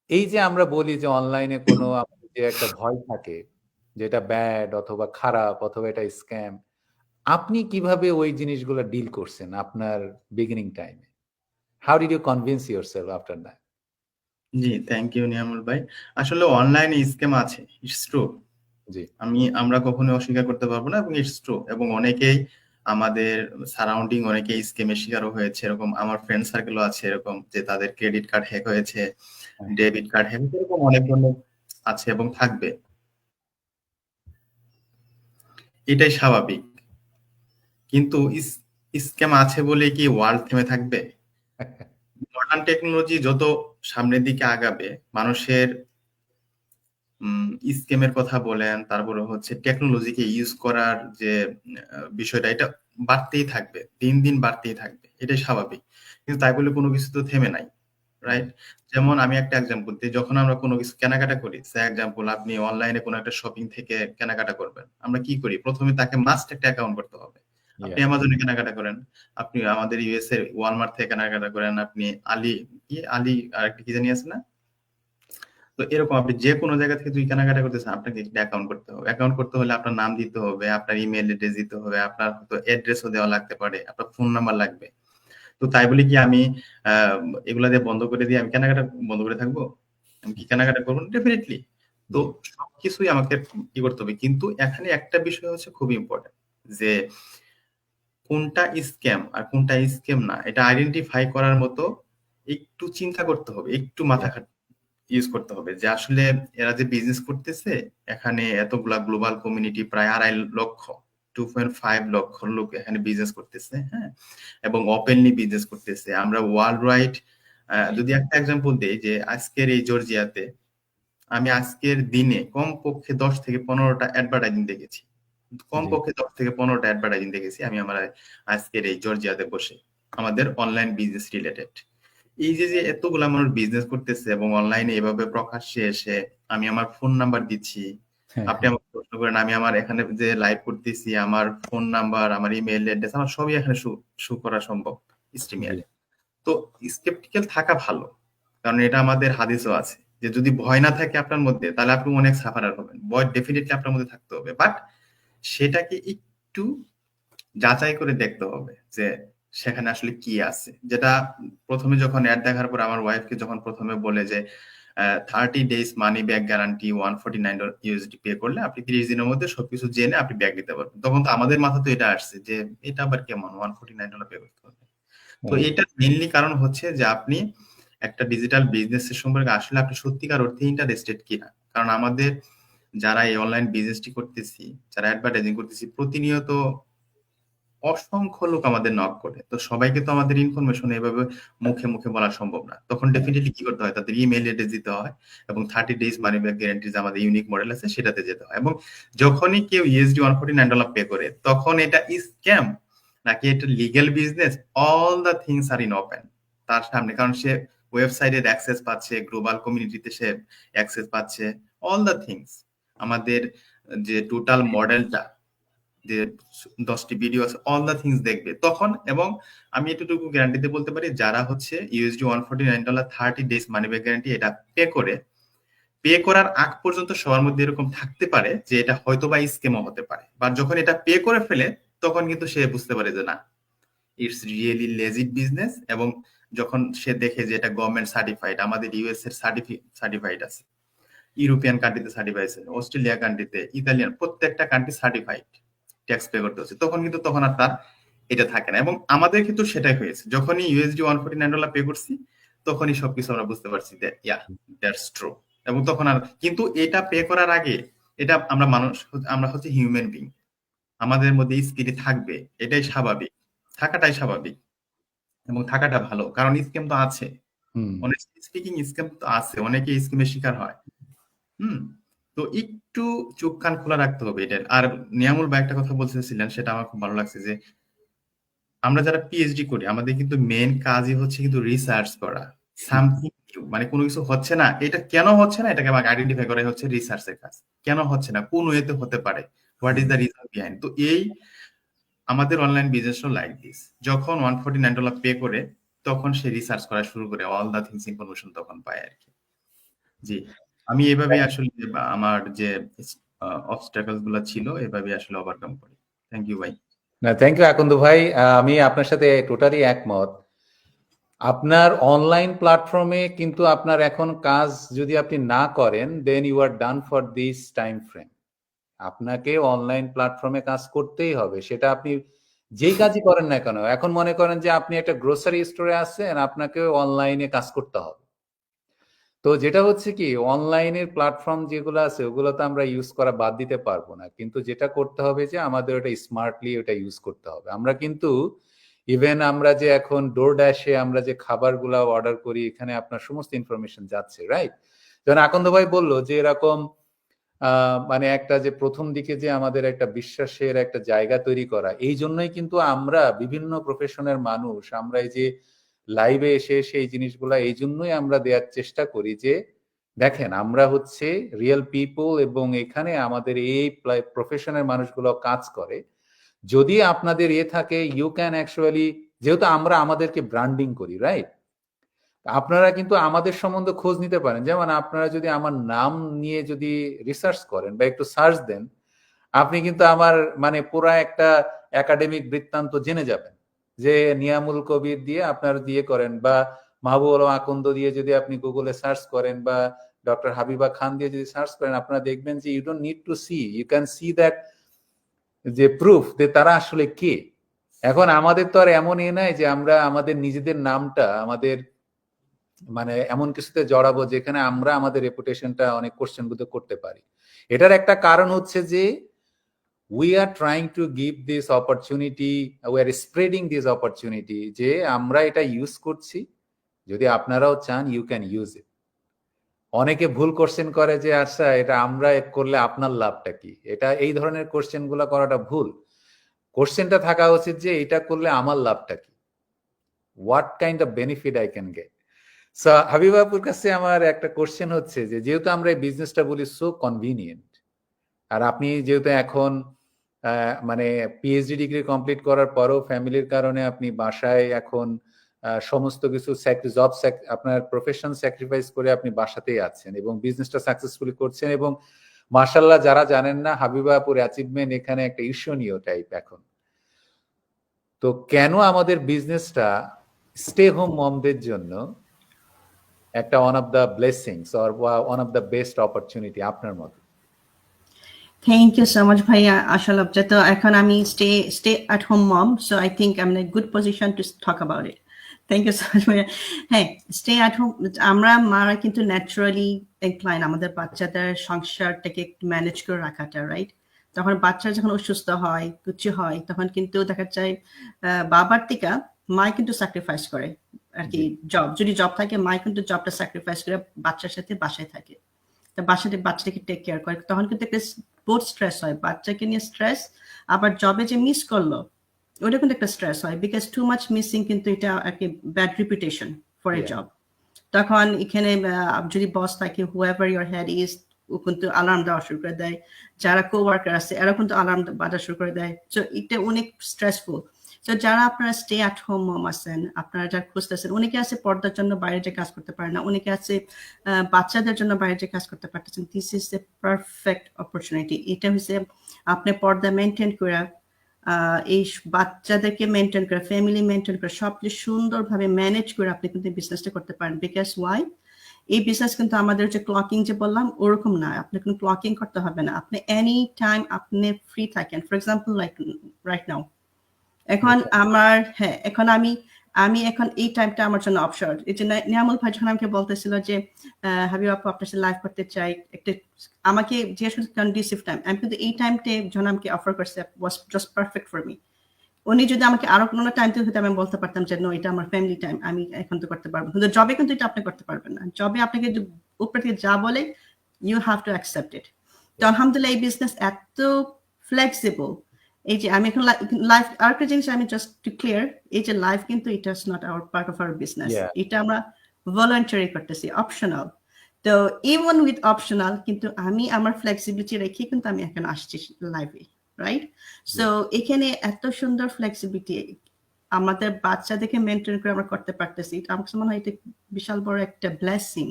এই যে আমরা বলি যে অনলাইনে কোনো যে একটা ভয় থাকে, যেটা ব্যাড অথবা খারাপ অথবা এটা স্ক্যাম, আপনি কিভাবে ওই জিনিসগুলো ডিল করছেন আপনার বিগিনিং টাইমে? How did you convince yourself after that? জি, থ্যাংক ইউ নিয়ামুল ভাই। আসলে অনলাইনে স্ক্যাম আছে, ইটস ট্রু। জি, আমরা কখনোই অস্বীকার করতে পারবো না, এবং ইটস ট্রু। এবং অনেকেই আমাদের সারাউন্ডিং অনেকেই স্ক্যামের শিকারও হয়েছে। এরকম আমার ফ্রেন্ড সার্কেলও আছে এরকম, যে তাদের ক্রেডিট কার্ড হ্যাক হয়েছে, ডেবিট কার্ড হ্যাক, এরকম অনেক ধরনের আছে এবং থাকবে। এটাই স্বাভাবিক। কিন্তু স্ক্যাম আছে বলে কি ওয়ার্ল্ড থেমে থাকবে? মডার্ন টেকনোলজি যত সামনের দিকে আগাবে, মানুষের স্কেমের কথা বলেন, তারপরে হচ্ছে টেকনোলজিকে ইউজ করার যে বিষয়টা, এটা বাড়তেই থাকবে, দিন দিন বাড়তেই থাকবে, এটাই স্বাভাবিক। কিন্তু তাই বলে কোনো কিছু তো থেমে নাই, রাইট? যেমন আমি একটা এক্সাম্পল দিই, যখন আমরা কোনো কিছু কেনাকাটা করি, সে এক্সাম্পল আপনি অনলাইনে কোনো একটা শপিং থেকে কেনাকাটা করবেন, আমরা কি করি? প্রথমে তাকে মাস্ট একটা অ্যাকাউন্ট করতে হবে। আপনি অ্যামাজনে কেনাকাটা করেন, আপনি আমাদের ইউএস এর ওয়ালমার্ট থেকে কেনাকাটা করেন, আপনি আলি আর একটা কি জানি আছে না, তো এরকম আপনি যে কোনো জায়গা থেকে যদি কেনাকাটা করতেছেন, আপনাকে একটা অ্যাকাউন্ট করতে হবে। অ্যাকাউন্ট করতে হলে আপনার নাম দিতে হবে, আপনার ইমেল অ্যাড্রেস দিতে হবে, আপনার হয়তো অ্যাড্রেসও দেওয়া লাগতে পারে, আপনার ফোন নাম্বার লাগবে। তো তাই বলে কি আমি এগুলা দিয়ে বন্ধ করে দিয়ে আমি কেনাকাটা বন্ধ করে থাকবো? আমি কি কেনাকাটা করবো? ডেফিনেটলি। তো সবকিছুই আমাকে কি করতে হবে, কিন্তু এখানে একটা বিষয় হচ্ছে খুব ইম্পর্টেন্ট, যে কোনটা স্ক্যাম আর কোনটা স্ক্যাম না, এটা আইডেন্টিফাই করার মতো একটু চিন্তা করতে হবে, একটু মাথা ইউজ করতে হবে, যে আসলে এরা যে বিজনেস করতেছে, এখানে এতগুলা গ্লোবাল কমিউনিটি, প্রায় 2.5 লক্ষ, 2.5 লক্ষ লোক এখানে বিজনেস করতেছে, হ্যাঁ, এবং ওপেনলি বিজনেস করতেছে। আমরা ওয়ার্ল্ড ওয়াইড যদি একটা এক্সাম্পল দেই, যে আজকের এই জর্জিয়াতে আমি আজকের দিনে কমপক্ষে 10 থেকে 15টা অ্যাডভার্টাইজিং দেখেছি, কমপক্ষে 10 থেকে 15টা অ্যাডভার্টাইজিং দেখেছি আমি আমার আজকের এই জর্জিয়াতে বসে, আমাদের অনলাইন বিজনেস রিলেটেড। এই যে যে এতগুলা মানুষ বিজনেস করতেছে এবং অনলাইনে এভাবে প্রকাশ্যে এসে আমি আমার ফোন নাম্বার দিচ্ছি, আপনি আমাকে প্রশ্ন করেন, আমি আমার এখানে যে লাইভ করতেছি, আমার ফোন নাম্বার, আমার ইমেল অ্যাড্রেস, আমার সবই এখানে শো করা সম্ভব স্ট্রিমিয়ারে। তো স্কেপটিক্যাল থাকা ভালো, কারণ এটা আমাদের হাদিসও আছে, যে যদি ভয় না থাকে আপনার মধ্যে, তাহলে আপনি অনেক সাফারার হবেন। ভয় ডেফিনেটলি আপনার মধ্যে থাকতে হবে, বাট সেটাকে একটু যাচাই করে দেখতে হবে যে সেখানে আসলে কি আছে। যেটা প্রথমে যখন অ্যাড দেখার পর আমার ওয়াইফকে যখন প্রথমে বলে যে 30 days money back guarantee, $149 pay করলে আপনি 30 দিনের মধ্যে সবকিছু জেনে আপনি ব্যাগ নিতে পারবেন, তখন তো আমাদের মাথা তো এটা আসছে যে এটা আবার কেমন $149 পে করতে হবে। তো এটা মেইনলি কারণ হচ্ছে যে আপনি একটা ডিজিটাল বিজনেস সম্পর্কে আসলে আপনি সত্যিকার অর্থে ইন্টারেস্টেড কিনা। কারণ আমাদের যারা এই অনলাইন বিজনেসটি করতেছি, যারা অ্যাডভার্টাইজিং করতেছি, প্রতিনিয়ত অসংখ্য লোক আমাদের নক করে। তো সবাইকে তো আমাদের ইনফরমেশন এভাবে মুখে মুখে বলা সম্ভব না। তখন ডেফিনেটলি কি করতে হয়, তাদের ইমেইল অ্যাড্রেস দিতে হয় এবং 30 days মানি ব্যাক গ্যারান্টি যে আমাদের ইউনিক মডেল আছে সেটাতে যেতে হয়। এবং যখনই কেউ ইউএসডি $149 পে করে, তখন এটা স্ক্যাম নাকি এটা legal business, all the things are in open তার সামনে। কারণ সে ওয়েবসাইটের অ্যাক্সেস পাচ্ছে, গ্লোবাল কমিউনিটিতে সে অ্যাক্সেস পাচ্ছে, অল দ্য থিংস। আমাদের যে টোটাল মডেলটা, যে 10টি ভিডিও আছে, অল দ্য থিংস দেখবে তখন। এবং আমি এতটুকু গ্যারান্টিতে বলতে পারি, যারা হচ্ছে USD $149 30 days money back guarantee এটা পে করার আগ পর্যন্ত সবার মধ্যে এরকম থাকতে পারে যে এটা হয়তো বা স্ক্যামও হতে পারে, বা যখন এটা পে করে ফেলে তখন কিন্তু সে বুঝতে পারে যে না, ইটস রিয়েলি লেজিট বিজনেস। এবং যখন সে দেখে যে এটা গভর্নমেন্ট সার্টিফাইড, আমাদের ইউএস এর সার্টিফাইড আছে, ইউরোপিয়ান কান্ট্রিতে সার্টিফাইড আছে, অস্ট্রেলিয়া কান্ট্রিতে, ইতালিয়ান, প্রত্যেকটা কান্ট্রি সার্টিফাইড, ট্যাক্স পে করতে হচ্ছে, তখন আর তার এটা থাকে না। এবং আমাদের কিন্তু সেটাই হয়েছে, যখনই ইউএসডি $149 পে করছি, তখনই সবকিছু আমরা বুঝতে পারছি যে ইয়া, দ্যাটস ট্রু। এবং তখন আর, কিন্তু এটা পে করার আগে এটা আমরা হচ্ছে হিউম্যান বিং, আমাদের মধ্যে স্কিল থাকবে, এটাই স্বাভাবিক, থাকাটাই স্বাভাবিক এবং থাকাটা ভালো। কারণ স্ক্যাম তো আছে, অনেক স্পিকিং স্ক্যাম তো আছে, অনেকে স্ক্যামের শিকার হয়। তো একটু চোখ কান খোলা রাখতে হবে এটার। আর নিয়ামুল ভাই একটা কথা বলতেছিলেন, সেটা আমার খুব ভালো লাগছে, যে আমরা যারা পিএইচডি করি, আমাদের কিন্তু মেন কাজই হচ্ছে কিন্তু রিসার্চ করা, সামথিং নিউ, মানে কোনো কিছু হচ্ছে না, এটা কেন হচ্ছে না এটাকে আমাকে আইডেন্টিফাই করাই হচ্ছে রিসার্চের কাজ। কেন হচ্ছে না, কোন ওয়েতে হতে পারে, what is the reason behind. তো এই আমাদের অনলাইন বিজনেসও লাইক দিস, যখন $149 পে করে তখন সে রিসার্চ করা শুরু করে, অল দা থিংস ইনফরমেশন তখন পায় আর কি। জি, আমি এভাবে আসলে আমার যে অবস্টাকলস গুলো ছিল এভাবে আসলে ওভারকাম করি। থ্যাংক ইউ ভাই। না, থ্যাংক ইউ আকন্দ ভাই, আমি আপনার সাথে টোটালি একমত। আপনার অনলাইন প্ল্যাটফর্মে কিন্তু আপনার এখন কাজ যদি আপনি না করেন, then you are done for this time frame. আপনাকে অনলাইন প্ল্যাটফর্মে কাজ করতেই হবে, সেটা আপনি যেই কাজই করেন না কেন। এখন মনে করেন যে আপনি একটা গ্রোসারি স্টোরে আছেন, আপনাকে অনলাইনে কাজ করতে হবে। তো যেটা হচ্ছে কি, অনলাইনের প্ল্যাটফর্ম যেগুলো আছে ওগুলো তো আমরা ইউজ করা বাদ দিতে পারবো না, কিন্তু যেটা করতে হবে যে আমাদের ওটা স্মার্টলি ওটা ইউজ করতে হবে। আমরা কিন্তু ইভেন আমরা যে এখন ডোরড্যাশে আমরা যে খাবারগুলা অর্ডার করি, এখানে আপনার সমস্ত ইনফরমেশন যাচ্ছে, রাইট? যেমন আকন্দ ভাই বলল যে এরকম মানে একটা যে প্রথম দিকে যে আমাদের একটা বিশ্বাসের একটা জায়গা তৈরি করা, এই জন্যই কিন্তু আমরা বিভিন্ন প্রফেশনের মানুষ আমরা এই যে লাইভে এসে সেই জিনিসগুলা এই জন্যই আমরা দেওয়ার চেষ্টা করি যে দেখেন আমরা হচ্ছে রিয়েল পিপল এবং এখানে আমাদের এই প্রফেশনের মানুষগুলো কাজ করে। যদি আপনাদের থাকে ইউ ক্যান অ্যাকচুয়ালি, যেহেতু আমরা আমাদেরকে ব্র্যান্ডিং করি, রাইট? আপনারা কিন্তু আমাদের সম্বন্ধে খোঁজ নিতে পারেন। যেমন আপনারা যদি আমার নাম নিয়ে যদি রিসার্চ করেন বা একটু সার্চ দেন, আপনি কিন্তু আমার মানে পুরা একটা একাডেমিক বৃত্তান্ত জেনে যাবেন। যে নিয়ামুল কবির দিয়ে আপনারা দিয়ে করেন বা মাহবুব আলম আকন্দ দিয়ে যদি আপনি গুগলে সার্চ করেন বা ডক্টর হাবিবা খান দিয়ে যদি সার্চ করেন, আপনারা দেখবেন যে you don't need to see, you can see that যে প্রুফ যে তারা আসলে কে। এখন আমাদের তো আর এমন নাই যে আমরা আমাদের নিজেদের নামটা আমাদের মানে এমন কিছুতে জড়াবো যেখানে আমরা আমাদের রেপুটেশনটা অনেক কোশ্চেনগুলো করতে পারি। এটার একটা কারণ হচ্ছে যে we are trying to give this opportunity, we are spreading this opportunity যে আমরা এটা ইউজ করছি, যদি আপনারাও চান ইউ ক্যান ইউজ ইট। অনেকে ভুল কোশ্চেন করে যে আচ্ছা এটা আমরা করলে আপনার লাভটা কি, এটা এই ধরনের কোশ্চেন গুলো করাটা ভুল। কোশ্চেনটা থাকা উচিত যে এটা করলে আমার লাভটা কি, what kind of benefit I can get. So হাবিবাপুর কাছে আমার একটা কোশ্চেন হচ্ছে যে যেহেতু আমরা এই বিজনেসটা বলি সো কনভিনিয়েন্ট, আর আপনি যেহেতু এখন মানে পিএইচডি ডিগ্রি কমপ্লিট করার পরও ফ্যামিলির কারণে আপনি বাসায় এখন সমস্ত কিছু জব আপনার প্রফেশন স্যাক্রিফাইস করে আপনি বাসাতেই আছেন এবং বিজনেসটা সাকসেসফুলি করছেন, এবং মাশাআল্লাহ যারা জানেন না হাবিবাপুর অ্যাচিভমেন্ট এখানে একটা ঈর্ষণীয় টাইপ এখন। তো কেন আমাদের বিজনেসটা স্টে হোম মমদের জন্য একটা one of the blessings or one of the best opportunity আপনার মতে? থ্যাংক ইউ সো মাচ ভাইয়া। আসলে যেহেতু এখন আমি stay at home mom, so I think I am in a good position to talk about it. Thank you so much ভাইয়া। হ্যাঁ, স্টে অ্যাট হোম আমরা মারা কিন্তু ন্যাচারালি ইনক্লাইন আমাদের বাচ্চাদের সংসারটাকে একটু ম্যানেজ করে রাখাটা, রাইট? তখন বাচ্চা যখন অসুস্থ হয় কিছু হয় তখন কিন্তু দেখা যায় বাবার থেকে মাই কিন্তু স্যাক্রিফাইস করে আর কি। জব যদি জব থাকে মাই কিন্তু জবটা স্যাক্রিফাইস করে বাচ্চার সাথে বাসায় থাকে, বাচ্চাটাকে টেক কেয়ার করে। তখন কিন্তু একটা বহুত স্ট্রেস হয়, বাচ্চাকে নিয়ে স্ট্রেস, আবার জবে যে মিস করলো ওটা কিন্তু একটা স্ট্রেস হয়, বিকজ টু মাচ মিসিং কিন্তু এটা আর কি bad reputation for a job. তখন এখানে যদি বস থাকে হুএভার ইউর হেড ইজ, ও কিন্তু অ্যালার্ম দেওয়া শুরু করে দেয়, যারা কো ওয়ার্কার আছে এরা কিন্তু অ্যালার্ম বাজা শুরু করে দেয়। সো এটা অনেক স্ট্রেসফুল। তো যারা আপনারা স্টে অ্যাট হোম মম আছেন, আপনারা যারা খুঁজতেছেন, অনেকে আছে পর্দার জন্য বাইরে যে কাজ করতে পারে না, অনেকে আছে বাচ্চাদের জন্য বাইরে যে কাজ করতে পারতেছেন, this is a perfect opportunity. এটা হচ্ছে আপনি পর্দা মেনটেন করে এই বাচ্চাদেরকে মেনটেন করে ফ্যামিলি মেনটেন করে সবচেয়ে সুন্দরভাবে ম্যানেজ করে আপনি কিন্তু বিজনেসটা করতে পারেন। বিকজ ওয়াই, এই বিজনেস কিন্তু আমাদের যে ক্লকিং যে বললাম ওরকম না, আপনি কোনো ক্লকিং করতে হবে না, আপনি এনি টাইম আপনি ফ্রি থাকেন। For example like right now, এখন আমার এখন আমি এখন এই টাইমটা আমার জন্য অবসর। এই যে নিয়ামুল ভাই যখন আমাকে বলতেছিল যে হাবিব আপু আপনার সাথে লাইভ করতে চাই, একটা আমাকে জিজ্ঞেস করতে কন্ডিসিভ টাইম, আমি কিন্তু এই টাইমটা যখন আমাকে অফার করছে was just perfect for me. উনি যদি আমাকে আরো কোনো টাইম দিতে হতো আমি বলতে পারতাম যে নো এটা আমার ফ্যামিলি টাইম, আমি এখন তো করতে পারবো, কিন্তু জবে কিন্তু এটা আপনি করতে পারবেন না। জবে আপনাকে উপর থেকে যা বলে you have to accept it. তো আলহামদুলিল্লাহ এই বিজনেস এত ফ্লেক্সিবল। এই যে আমি এখন লাইফ আরেকটা জিনিস আমি জাস্ট টু ক্লিয়ার, এই যে লাইফ কিন্তু এটা is not our part of our business, এটা আমরা ভলান্টারি করতেছি, অপশনাল। তো ইভেন উইথ অপশনাল কিন্তু আমি আমার ফ্লেক্সিবিলিটি রেখে কিন্তু আমি এখন আসছি লাইভে, রাইট? সো এখানে এত সুন্দর ফ্লেক্সিবিলিটি আমাদের বাচ্চাদেরকে মেনটেন করে আমরা করতে পারতেছি, আমার কাছে মনে হয় এটা বিশাল বড় একটা ব্লেসিং।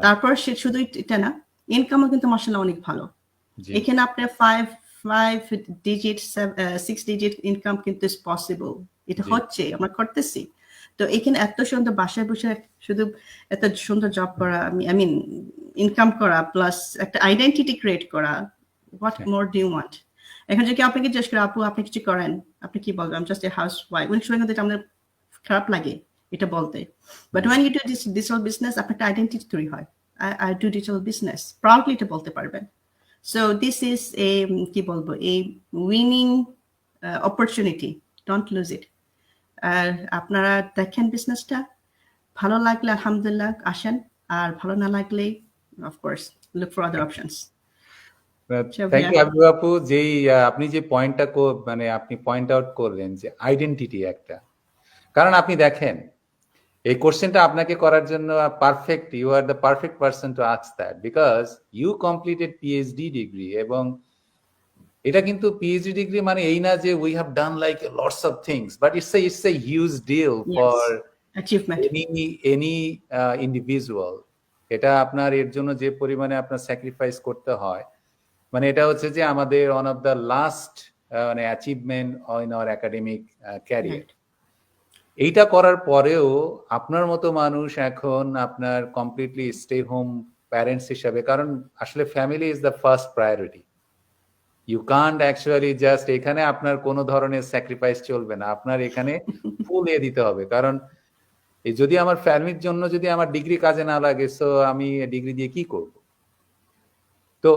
তারপর সে শুধু এটা না, ইনকামও কিন্তু মাশাআল্লাহ অনেক ভালো। এখানে আপনার 5 ডিজিট 6 ডিজিট ইনকাম কিন্তু ইজ পসিবল, এটা হচ্ছে আমরা করতেছি। তো এখানে এত সুন্দর বাসায় বসে শুধু এত সুন্দর জব করা, আই মিন ইনকাম করা প্লাস একটা আইডেন্টিটি ক্রিয়েট করা, what more do you want? এখন যদি আপনাকে জিজ্ঞেস করে আপু আপনি কিছু করেন, আপনি কি বলবেন? I am just a housewife. অনেক সময় কিন্তু আমাদের খারাপ লাগে এটা বলতে, but when you do this digital business আপনার একটা আইডেন্টিটি তৈরি হয়। I do digital business, proudly এটা বলতে পারবেন। So this is a winning opportunity. Don't lose it. আর আপনারা দেখেন বিজনেসটা, ভালো লাগলে আলহামদুলিল্লাহ আসেন, আর ভালো না লাগলে of course look for other options. Thank you Habib আপু, যেই আপনি যে পয়েন্টটা মানে আপনি পয়েন্ট আউট করলেন যে আইডেন্টিটি একটা, কারণ আপনি দেখেন এই কোশ্চেনটা আপনাকে করার জন্য perfect, you are the perfect person to ask that, because you completed PhD degree, এবং এটা কিন্তু পিএইচডি ডিগ্রি মানে এই না যে we have done like lots of things, but it's a huge deal for achievement. Any individual. এটা আপনার এর জন্য যে পরিমাণে আপনার স্যাক্রিফাইস করতে হয়, মানে এটা হচ্ছে যে আমাদের ওয়ান অফ দ্য লাস্ট মানে achievement in our academic career. এইটা করার পরেও আপনার মতো মানুষ এখন আপনার কমপ্লিটলি স্টে হোম প্যারেন্টস হিসাবে, কারণ আসলে family is the first priority. You can't actually just এখানে আপনার কোনো ধরনের স্যাক্রিফাইস চলবে না, আপনার এখানে ফুল দিতে হবে, কারণ এই যদি আমার ফ্যামিলির জন্য যদি আমার ডিগ্রি কাজে না লাগে, সো আমি ডিগ্রি দিয়ে কি করব? তো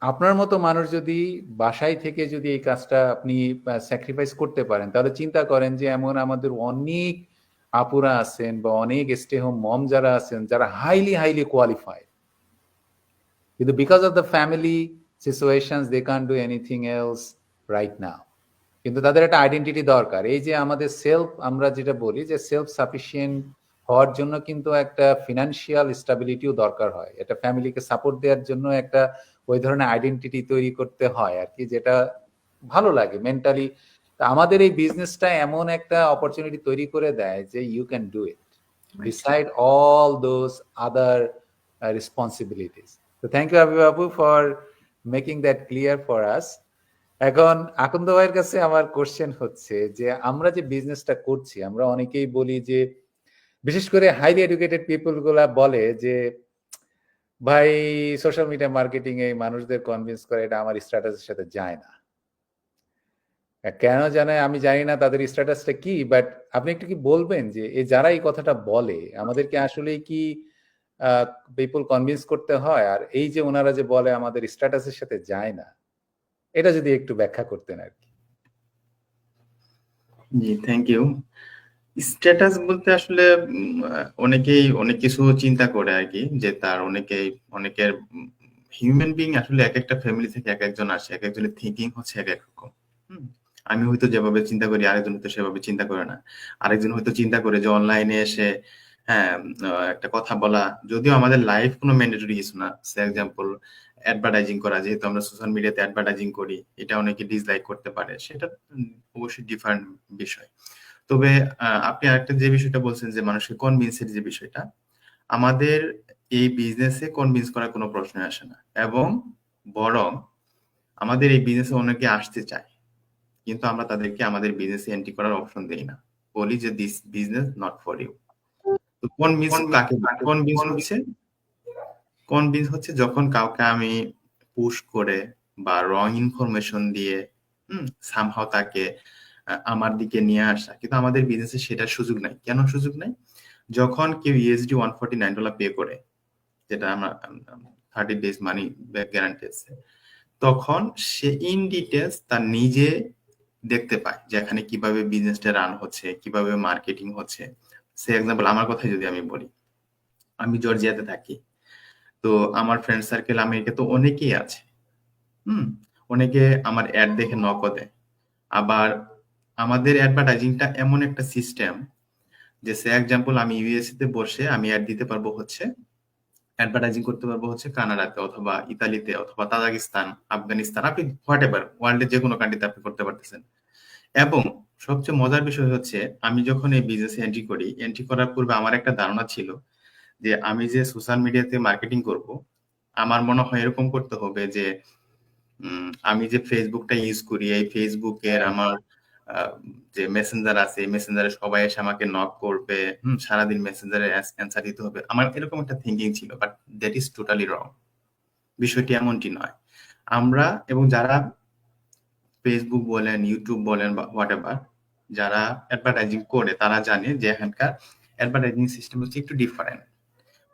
আপনার মতো মানুষ যদি বাসায় থেকে যদি এই কাজটা আপনি স্যাক্রিফাইস করতে পারেন, তাহলে চিন্তা করেন যে এমন আমাদের অনেক আপুরা আছেন বা অনেক স্টে হোম মম যারা আছেন, যারা হাইলি কোয়ালিফাইড, কিন্তু because of the family situations they can't do anything else right now. কিন্তু তাদের একটা আইডেন্টিটি দরকার। এই যে আমাদের সেলফ, আমরা যেটা বলি যে সেলফ সাফিসিয়েন্ট হওয়ার জন্য কিন্তু একটা ফিনান্সিয়াল স্টেবিলিটিও দরকার হয়, এটা ফ্যামিলিকে সাপোর্ট দেওয়ার জন্য একটা ওই ধরনের আইডেন্টিটি তৈরি করতে হয় আর কি, যেটা ভালো লাগে মেন্টালি। আমাদের এই বিজনেসটা এমন একটা অপরচুনিটি তৈরি করে দেয় যে you can do it beside all those other responsibilities. So thank you Habib Abu for making that clear for us. এখন আকন্দ ভাইয়ের কাছে আমার কোশ্চেন হচ্ছে যে আমরা যে বিজনেসটা করছি, আমরা অনেকেই বলি যে, বিশেষ করে হাইলি এডুকেটেড পিপল গুলা বলে যে ভাই সোশ্যাল মিডিয়া মার্কেটিং এ মানুষদের কনভিন্স করে এটা আমার স্ট্যাটাসের সাথে যায় না। কেন জানে আমি জানি না তাদের স্ট্যাটাসটা কি, বাট আপনি একটু কি বলবেন যে যারা এই কথাটা বলে আমাদেরকে আসলে কি পিপল কনভিন্স করতে হয়, আর এই যে ওনারা যে বলে আমাদের স্ট্যাটাসের সাথে যায় না, এটা যদি একটু ব্যাখ্যা করতেন আর কি। জি, থ্যাংক ইউ। স্ট্যাটাস বলতে আসলে অনেকেই অনেক কিছু চিন্তা করে আর কি, যে তার অনেকের হিউম্যান বিং আসলে এক একটা ফ্যামিলি থেকে এক একজন আসে, এক একজনের থিঙ্কিং হচ্ছে এক এক রকম। আমি হয়তো যেভাবে চিন্তা করি আরেকজন হয়তো সেভাবে চিন্তা করে না। আরেকজন হয়তো চিন্তা করে যে অনলাইনে এসে হ্যাঁ একটা কথা বলা, যদিও আমাদের লাইফ কোনো ম্যান্ডেটরি কিছু না। ফর এক্সাম্পল অ্যাডভার্টাইজিং করা, যেহেতু আমরা সোশ্যাল মিডিয়াতে অ্যাডভার্টাইজিং করি, এটা অনেকে ডিসলাইক করতে পারে, সেটা অবশ্যই ডিফারেন্ট বিষয়। তবে আপনি আরেকটা যে বিষয়টা বলছেন যে মানুষকে কনভিন্সের যে বিষয়টা, আমাদের এই বিজনেসে কনভিন্স করার কোনো প্রশ্ন আসে না, এবং বরং আমাদের এই বিজনেসে অনেকে আসতে চায়, কিন্তু আমরা তাদেরকে আমাদের বিজনেসে এন্ট্রি করার অপশন দেই না, বলি যে this business not for you. তো কনভিন্স হচ্ছে যখন কাউকে আমি পুশ করে বা রং ইনফরমেশন দিয়ে সামহাও তাকে আমার দিকে নিয়ে আসা, কিন্তু আমাদের বিজনেসে সেটার সুযোগ নাই। কেন সুযোগ নাই? যখন কেউ ইউএসডি $149 পে করে, যেটা আমরা 30 days মানি ব্যাক গ্যারান্টি আছে, তখন সে ইন ডিটেলস তার নিজে দেখতে পায় যে এখানে কিভাবে বিজনেসটা রান হচ্ছে, কিভাবে মার্কেটিং হচ্ছে। সে এক্সাম্পল আমার কথাই যদি আমি বলি, আমি জর্জিয়াতে থাকি, তো আমার ফ্রেন্ড সার্কেল আমেরিকা তো অনেকেই আছে। অনেকে আমার অ্যাড দেখে নকও দেয়। আবার আমাদের অ্যাডভার্টাইজিংটা এমন একটা সিস্টেম যে সে এক্সাম্পল আমি ইউএসএ তে বসে আমি অ্যাড দিতে পারবো, হচ্ছে অ্যাডভার্টাইজিং করতে পারবো হচ্ছে কানাডাতে অথবা ইতালিতে অথবা তাজিকিস্তান, আফগানিস্তান, আপনি হোয়াট এভার ওয়ার্ল্ডের যে কোনো কান্ট্রিতে আপনি করতে পারতেছেন। এবং সবচেয়ে মজার বিষয় হচ্ছে, আমি যখন এই বিজনেসে এন্ট্রি করার পূর্বে আমার একটা ধারণা ছিল যে আমি যে সোশ্যাল মিডিয়াতে মার্কেটিং করব, আমার মনে হয় এরকম করতে হবে যে আমি যে ফেসবুকটা ইউজ করি, এই ফেসবুকের আমার যে মেসেঞ্জার আছে, এই মেসেঞ্জারে সবাই এসে আমাকে নক করবে, সারাদিন মেসেঞ্জারে অ্যান্সার দিতে হবে, আমার এরকম একটা থিঙ্কিং ছিল। বাট দ্যাট ইজ টোটালি রং। বিষয়টি এমনটি নয়। আমরা এবং যারা ফেসবুক বলেন, ইউটিউব বলেন বা হোয়াট এভার, যারা অ্যাডভার্টাইজিং করে তারা জানে যে এখানকার অ্যাডভার্টাইজিং সিস্টেম হচ্ছে একটু ডিফারেন্ট।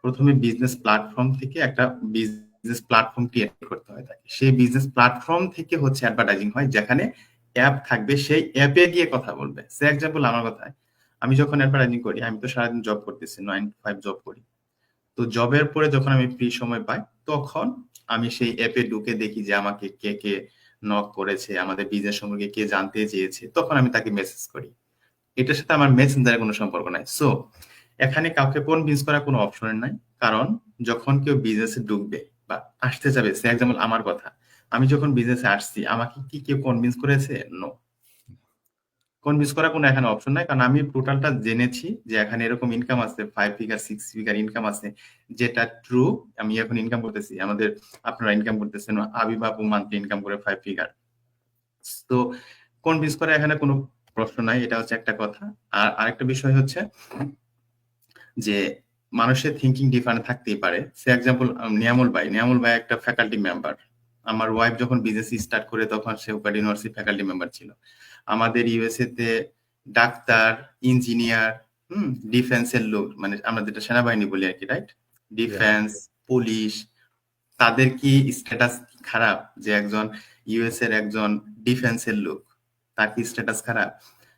প্রথমে বিজনেস প্ল্যাটফর্ম থেকে একটা বিজনেস প্ল্যাটফর্ম ক্রিয়েট করতে হয় তাকে, সেই বিজনেস প্ল্যাটফর্ম থেকে হচ্ছে অ্যাডভার্টাইজিং হয়, যেখানে অ্যাপ থাকবে, সেই অ্যাপে গিয়ে কথা বলবে। সে এক্সাম্পল আমার কথায়, আমি যখন অ্যাডভার্টাইজিং করি, আমি তো সারাদিন জব করতেছি, 9 to 5 জব করি। তো জবের পরে যখন আমি ফ্রি সময় পাই, তখন আমি সেই অ্যাপে ঢুকে দেখি যে আমাকে কে কে নক করেছে, আমাদের বিজনেস সম্পর্কে কে জানতে চেয়েছে, তখন আমি তাকে মেসেজ করি। এটার সাথে আমার মেসেঞ্জারের কোনো সম্পর্ক নাই। সো এখানে কাউকে কনভিন্স করার কোনো অপশন নাই, কারণ যখন কেউ বিজনেসে ঢুকবে বা আসতে যাবে, সে এক্সাম্পল আমার কথা, আমি যখন বিজনেসে আসছি আমাকে কি কেউ কনভিন্স করেছে? নো, কনভিন্স করার কোনো এখানে অপশন নাই, কারণ আমি টোটালটা জেনেছি যে এখানে এরকম ইনকাম আছে, 5 ফিগার 6 ফিগার ইনকাম আছে, যেটা ট্রু। আমি এখন ইনকাম করতেছি, আমাদের আপনারা ইনকাম করতেছেন, আবিব আপু মান্থলি ইনকাম করে 5 ফিগার। তো কনভিন্স করা এখানে কোনো প্রশ্ন নাই, এটা হচ্ছে একটা কথা। আর আরেকটা বিষয় হচ্ছে যে মানুষের থিঙ্কিং ডিফারেন্ট থাকতেই পারে। সে এক্সাম্পল নিয়ামুল ভাই একটা ফ্যাকাল্টি মেম্বার। আমার ওয়াইফ যখন বিজনেস স্টার্ট করে তখন সে হুকার ইউনিভার্সিটি ফ্যাকাল্টি মেম্বার ছিল। আমাদের ইউএসএ তে ডাক্তার, ইঞ্জিনিয়ার, ডিফেন্সের লোক, মানে আমরা যেটা সেনাবাহিনী বলি আর কি, রাইট? ডিফেন্স, পুলিশ, তাদের কি স্ট্যাটাস খারাপ? যে একজন ইউএস এর একজন ডিফেন্সের লোক, তার কি স্ট্যাটাস খারাপ?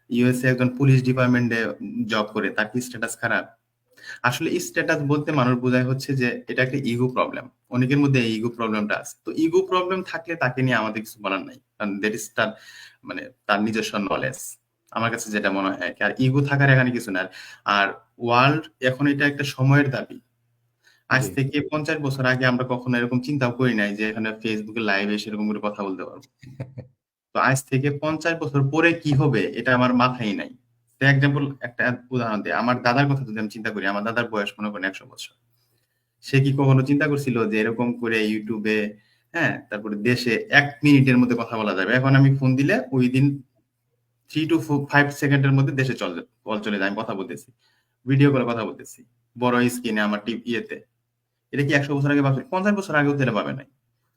ইউএসএ একজন পুলিশ ডিপার্টমেন্টে জব করে, তার কি স্ট্যাটাস খারাপ? আসলে স্ট্যাটাস বলতে মানুষ বোঝায় হচ্ছে যে এটা একটা ইগো প্রবলেম। অনেকের মধ্যে এই ইগো প্রবলেমটা আছে। তো ইগো প্রবলেম থাকলে তাকে নিয়ে আমাদের কিছু বলার নাই, কারণ দ্যাট ইজ তার, মানে তার নিজস্ব নলেজ। আমার কাছে যেটা মনে হয়, আর ইগো থাকার এখানে কিছু না। আর ওয়ার্ল্ড এখন এটা একটা সময়ের দাবি। আজ থেকে 50 বছর আগে আমরা কখনো এরকম চিন্তাও করি নাই যে এখানে ফেসবুকে লাইভে সেরকম করে কথা বলতে পারবো। তো আজ থেকে 50 বছর পরে কি হবে এটা আমার মাথায় নাই। এক্সাম্পল একটা উদাহরণ দিই, আমার দাদার কথা যদি আমি চিন্তা করি, আমার দাদার বয়স মনে করেন 100 বছর। সে কি কখনো চিন্তা করছিল যে এরকম করে ইউটিউবে, হ্যাঁ, তারপরে দেশে 1 মিনিটের মধ্যে কথা বলা যাবে? এখন আমি ফোন দিলে ওই দিন 3 to 5 সেকেন্ডের মধ্যে দেশে কল চলে যায়, আমি কথা বলতেছি, ভিডিও করে কথা বলতেছি, বড় স্ক্রিনে আমার ইয়েতে। এটা কি 100 বছর আগে ভাবছে? 50 বছর আগেও তেলে পাবে নাই।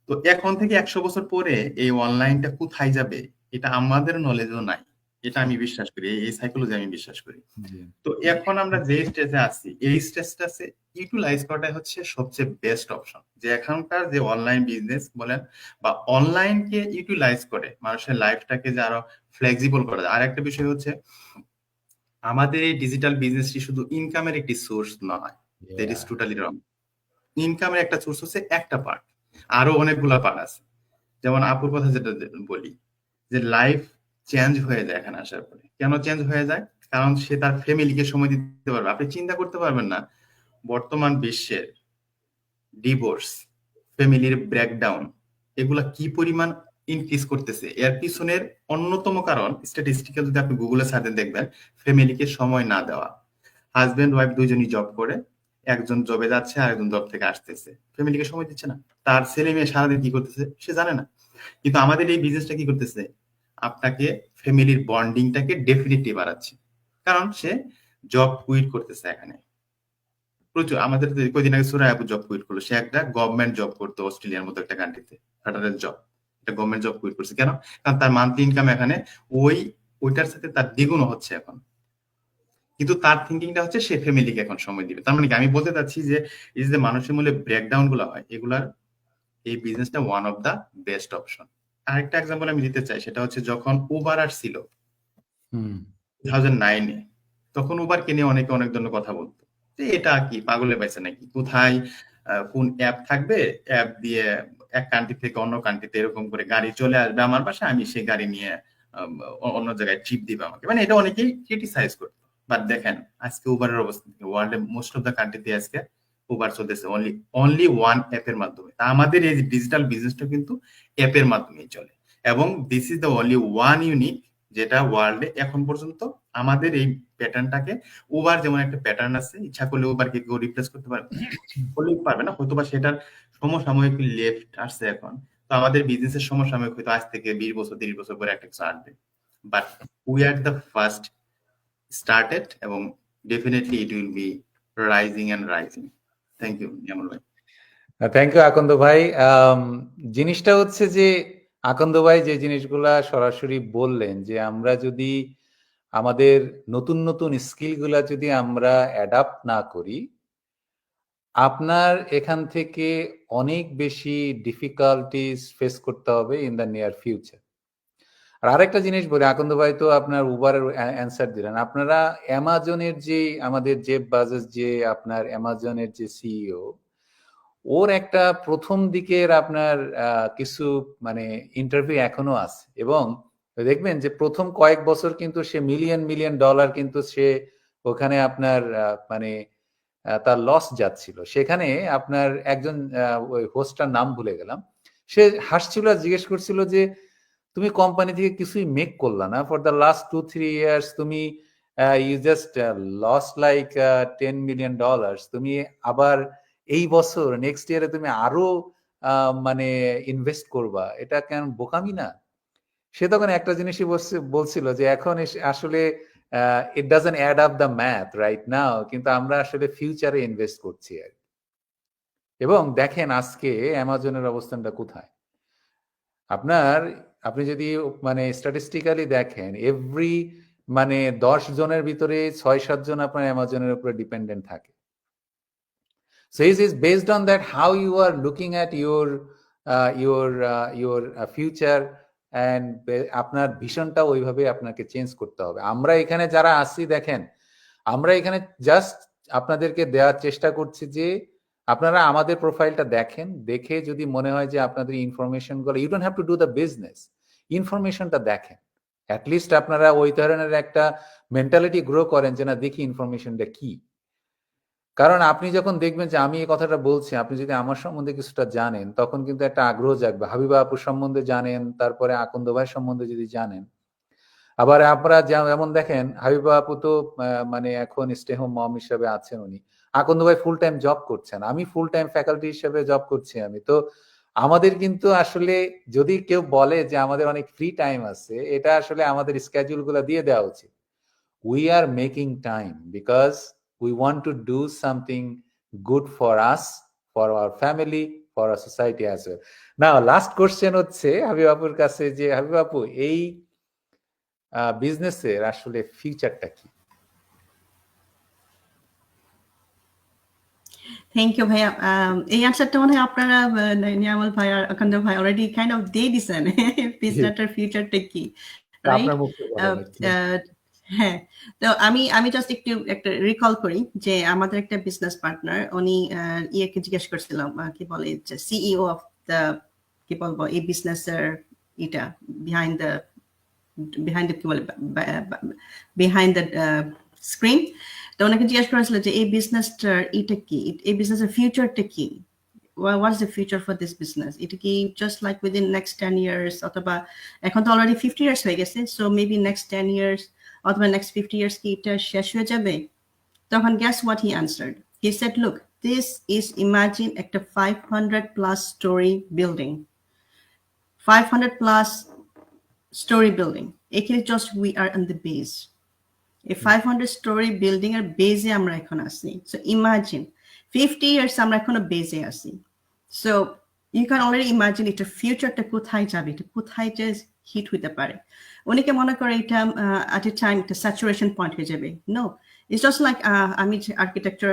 তো এখন থেকে 100 বছর পরে এই অনলাইনটা কোথায় যাবে এটা আমাদের নলেজও নাই। এটা আমি বিশ্বাস করি, এই সাইকোলজি আমি বিশ্বাস করি। তো এখন আমরা যে স্টেজে আছি, এই স্টেজটাতে ইউটিলাইজ করাটাই হচ্ছে সবচেয়ে বেস্ট অপশন। যে এখনকার যে অনলাইন বিজনেস বলেন বা অনলাইনকে ইউটিলাইজ করে মানুষের লাইফটাকে যে আরো ফ্লেক্সিবল করা যায়। আর একটা বিষয় হচ্ছে আমাদের এই ডিজিটাল বিজনেসটি শুধু ইনকামের একটি সোর্স নয়, দ্যাট ইজ টোটালি রং। ইনকামের একটা সোর্স হচ্ছে একটা পার্ট, আরো অনেকগুলা পার্ট আছে। যেমন আপুর কথা যেটা বলি, যে লাইফ চেঞ্জ হয়ে যায় এখানে আসার পরে। কেন চেঞ্জ হয়ে যায়? কারণ সে তার ফ্যামিলিকে সময় দিতে পারবে। আপনি চিন্তা করতে পারবেন না বর্তমান বিশ্বের ডিভোর্স, ফ্যামিলির ব্রেকডাউন, এগুলা কি পরিমাণ ইনক্রিজ করতেছে। এর পিছনের অন্যতম কারণ স্ট্যাটিস্টিক্যাল যদি আপনি গুগলে সার্চে দেখবেন, ফ্যামিলিকে সময় না দেওয়া। হাজবেন্ড ওয়াইফ দুইজনই জব করে, একজন জবে যাচ্ছে আর একজন জব থেকে আসতেছে, ফ্যামিলিকে সময় দিচ্ছে না। তার ছেলে মেয়ে সারাদিন কি করতেছে সে জানে না। কিন্তু আমাদের এই বিজনেসটা কি করতেছে? আপনাকে ফ্যামিলির বন্ডিংটাকে ডেফিনেটলি বাড়াচ্ছে, কারণ সে জব কুইট করতেছে। এখানে প্রচুর আমাদের কদিন আগে সুরাই আপু জব কুইট করলো। সে একটা গভর্নমেন্ট জব করতো অস্ট্রেলিয়ার মতো একটা কান্ট্রিতে, ফেডারেল জব, একটা গভর্নমেন্ট জব কুইট করছে। কেন? কারণ তার মান্থলি ইনকাম এখানে ওইটার সাথে তার দ্বিগুণ হচ্ছে এখন। কিন্তু তার থিঙ্কিংটা হচ্ছে সে ফ্যামিলিকে এখন সময় দিবে। তার মানে কি আমি বলতে চাচ্ছি যে এই যে মানুষের মূল্যে ব্রেকডাউন গুলো হয়, এগুলার এই বিজনেসটা one of the best option. আরেকটা এক্সাম্পল আমি দিতে চাই, সেটা হচ্ছে যখন উবার আসছিল 2009-এ, তখন উবারকে নিয়ে অনেকে অনেক ধরনের কথা বলতো যে এটা কি পাগলে পাইছে নাকি, কোথায় কোন অ্যাপ থাকবে, অ্যাপ দিয়ে এক কান্ট্রি থেকে অন্য কান্ট্রিতে এরকম করে গাড়ি চলে আসবে আমার বাসায়, আমি সেই গাড়ি নিয়ে অন্য জায়গায় ট্রিপ দিবে আমাকে, মানে এটা অনেকেই ক্রিটিসাইজ করতো। বাট দেখেন আজকে উবারের অবস্থা, ওয়ার্ল্ডে মোস্ট অফ দ্য কান্ট্রিতে আজকে উবার চলতেছে অনলি ওয়ান অ্যাপের মাধ্যমে। তা আমাদের এই ডিজিটাল বিজনেসটা কিন্তু অ্যাপের মাধ্যমেই চলে, এবং this is the only one unique, যেটা ওয়ার্ল্ডে এখন পর্যন্ত আমাদের এই প্যাটার্নটাকে, উবার যেমন একটা প্যাটার্ন আছে, ইচ্ছা করলে উবারকে কেউ রিপ্লেস করতে পারবে বললেই পারবে না, হয়তো বা সেটার সমসাময়িক লেফট আসছে এখন। তো আমাদের বিজনেসের সমসাময়িক হয়তো আজ থেকে 20 বছর 30 বছর পরে একটা কিছু আসবে, but we are the first started, এবং definitely it will be rising and rising. Thank you Niamul ভাই। থ্যাংক ইউ আকন্দ ভাই। জিনিসটা হচ্ছে যে আকন্দ ভাই যে জিনিসগুলা সরাসরি বললেন, যে আমরা যদি আমাদের নতুন নতুন স্কিলগুলা যদি আমরা অ্যাডাপ্ট না করি, আপনার এখান থেকে অনেক বেশি ডিফিকাল্টিজ ফেস করতে হবে ইন দ্য নিয়ার ফিউচার। আর আরেকটা জিনিস বলি, আকন্দ ভাই তো আপনার উবারের অ্যান্সার দিলেন, আপনারা অ্যামাজনের যে আমাদের জেফ বেজোস যে আপনার অ্যামাজনের যে সিইও, ওর একটা প্রথম দিকের আপনার কিছু মানে ইন্টারভিউ এখনো আছে, এবং দেখবেন যে প্রথম কয়েক বছর কিন্তু সে মিলিয়ন মিলিয়ন ডলার কিন্তু সে ওখানে আপনার মানে তার লস যাচ্ছিল। সেখানে আপনার একজন ওই হোস্টটার নাম ভুলে গেলাম, সে হাসছিল আর জিজ্ঞেস করছিল যে তুমি কোম্পানি থেকে কিছুই মেক করলা না ফর দ্য লাস্ট 2-3 ইয়ার্স, তুমি you just loss like $10 million, তুমি আবার এই বছর নেক্সট ইয়ারে তুমি আরো মানে ইনভেস্ট করবা, এটা কেন বোকামি না? সে তখন একটা জিনিসই বলছিল যে এখন আসলে it doesn't add up the math right now, কিন্তু আমরা আসলে ফিউচারে ইনভেস্ট করছি আর কি। এবং দেখেন আজকে অ্যামাজনের অবস্থানটা কোথায়। আপনি যদি মানে স্ট্যাটিস্টিক্যালি দেখেন, এভরি মানে 10 জনের ভিতরে 6-7 জন আপনার অ্যামাজনের উপরে ডিপেন্ডেন্ট থাকে। So it is based on that how you are looking at your future, and আপনার ভিশনটা ওইভাবে আপনাকে চেঞ্জ করতে হবে। আমরা এখানে যারা আছি দেখেন, আমরা এখানে জাস্ট আপনাদেরকে দেওয়ার চেষ্টা করছি যে আপনারা আমাদের প্রোফাইলটা দেখেন, দেখে যদি মনে হয় যে আপনাদের ইনফরমেশন গুলো, you don't have to do the business, ইনফরমেশনটা দেখেন, অ্যাটলিস্ট আপনারা ওই ধরনের একটা মেন্টালিটি গ্রো করেন যে না দেখি ইনফরমেশনটা কি। কারণ আপনি যখন দেখবেন যে আমি এই কথাটা বলছি, আপনি যদি আমার সম্বন্ধে কিছুটা জানেন, তখন কিন্তু একটা আগ্রহ জাগবে। হাবিবা আপুর সম্বন্ধে জানেন, তারপরে আকন্দ ভাই সম্বন্ধে যদি জানেন, আবার আপনারা যেমন দেখেন হাবিবা আপু তো মানে এখন স্টে হোম মম হিসেবে আছেন উনি, আকন্দ ভাই ফুল টাইম জব করছেন, আমি ফুল টাইম ফ্যাকাল্টি হিসেবে জব করছি আমি। তো আমাদের কিন্তু আসলে যদি কেউ বলে যে আমাদের অনেক ফ্রি টাইম আছে, এটা আসলে আমাদের স্কেডিউল গুলো দিয়ে দেওয়া উচিত। We are making time because we want to do something good for us, for our family, for our society as well. Now, last question হচ্ছে হাবিব আপুর কাছে, যে হাবিব আপু এই বিজনেসের আসলে ফিউচারটা কি? থ্যাংক ইউ ভাইয়া। এই অ্যান্সারটা মনে হয় আপনারা নিয়ামল ভাই আর আকন্দ ভাই অলরেডি কাইন্ড অফ দিয়ে দিছেন বিজনেসটার ফিউচারটা কি, রাইট? আপনার মুখে বলেন। হ্যাঁ, তো আমি জাস্ট একটু একটা রিকল করি যে আমাদের একটা বিজনেস পার্টনার, উনি ইয়েকে জিজ্ঞেস করছিলাম কি বলে যে সিইও অফ দ্য কি বলবো এই বিজনেসের এটা বিহাইন্ড দ্য কি বলে বিহাইন্ড দ্য স্ক্রিন। তো ওনাকে জিজ্ঞেস করেছিল যে এই বিজনেসটার এটা কি, এই বিজনেসের ফিউচারটা কি, what's the future for this business? এটা কি just like within next 10 years, অথবা এখন তো already 50 years হয়ে গেছে, so maybe next 10 years অথবা next 50 years কি এটা শেষ হয়ে যাবে? তখন guess what he answered? He said, look, this is, imagine একটা 500 plus story building, 500 plus story building. এখানে just we are on the base. A 500 story building এর বেজে আমরা এখন আছি। So imagine 50 years আমরা এখনো বেজে আছি। So you can already imagine এটা ফিউচারটা কোথায় যাবে, এটা কোথায় যে হিট হইতে পারে। অনেকে মনে করে এটা at a time একটা স্যাচুরেশন পয়েন্ট হয়ে যাবে। No, it's just like আমি আর্কিটেকচার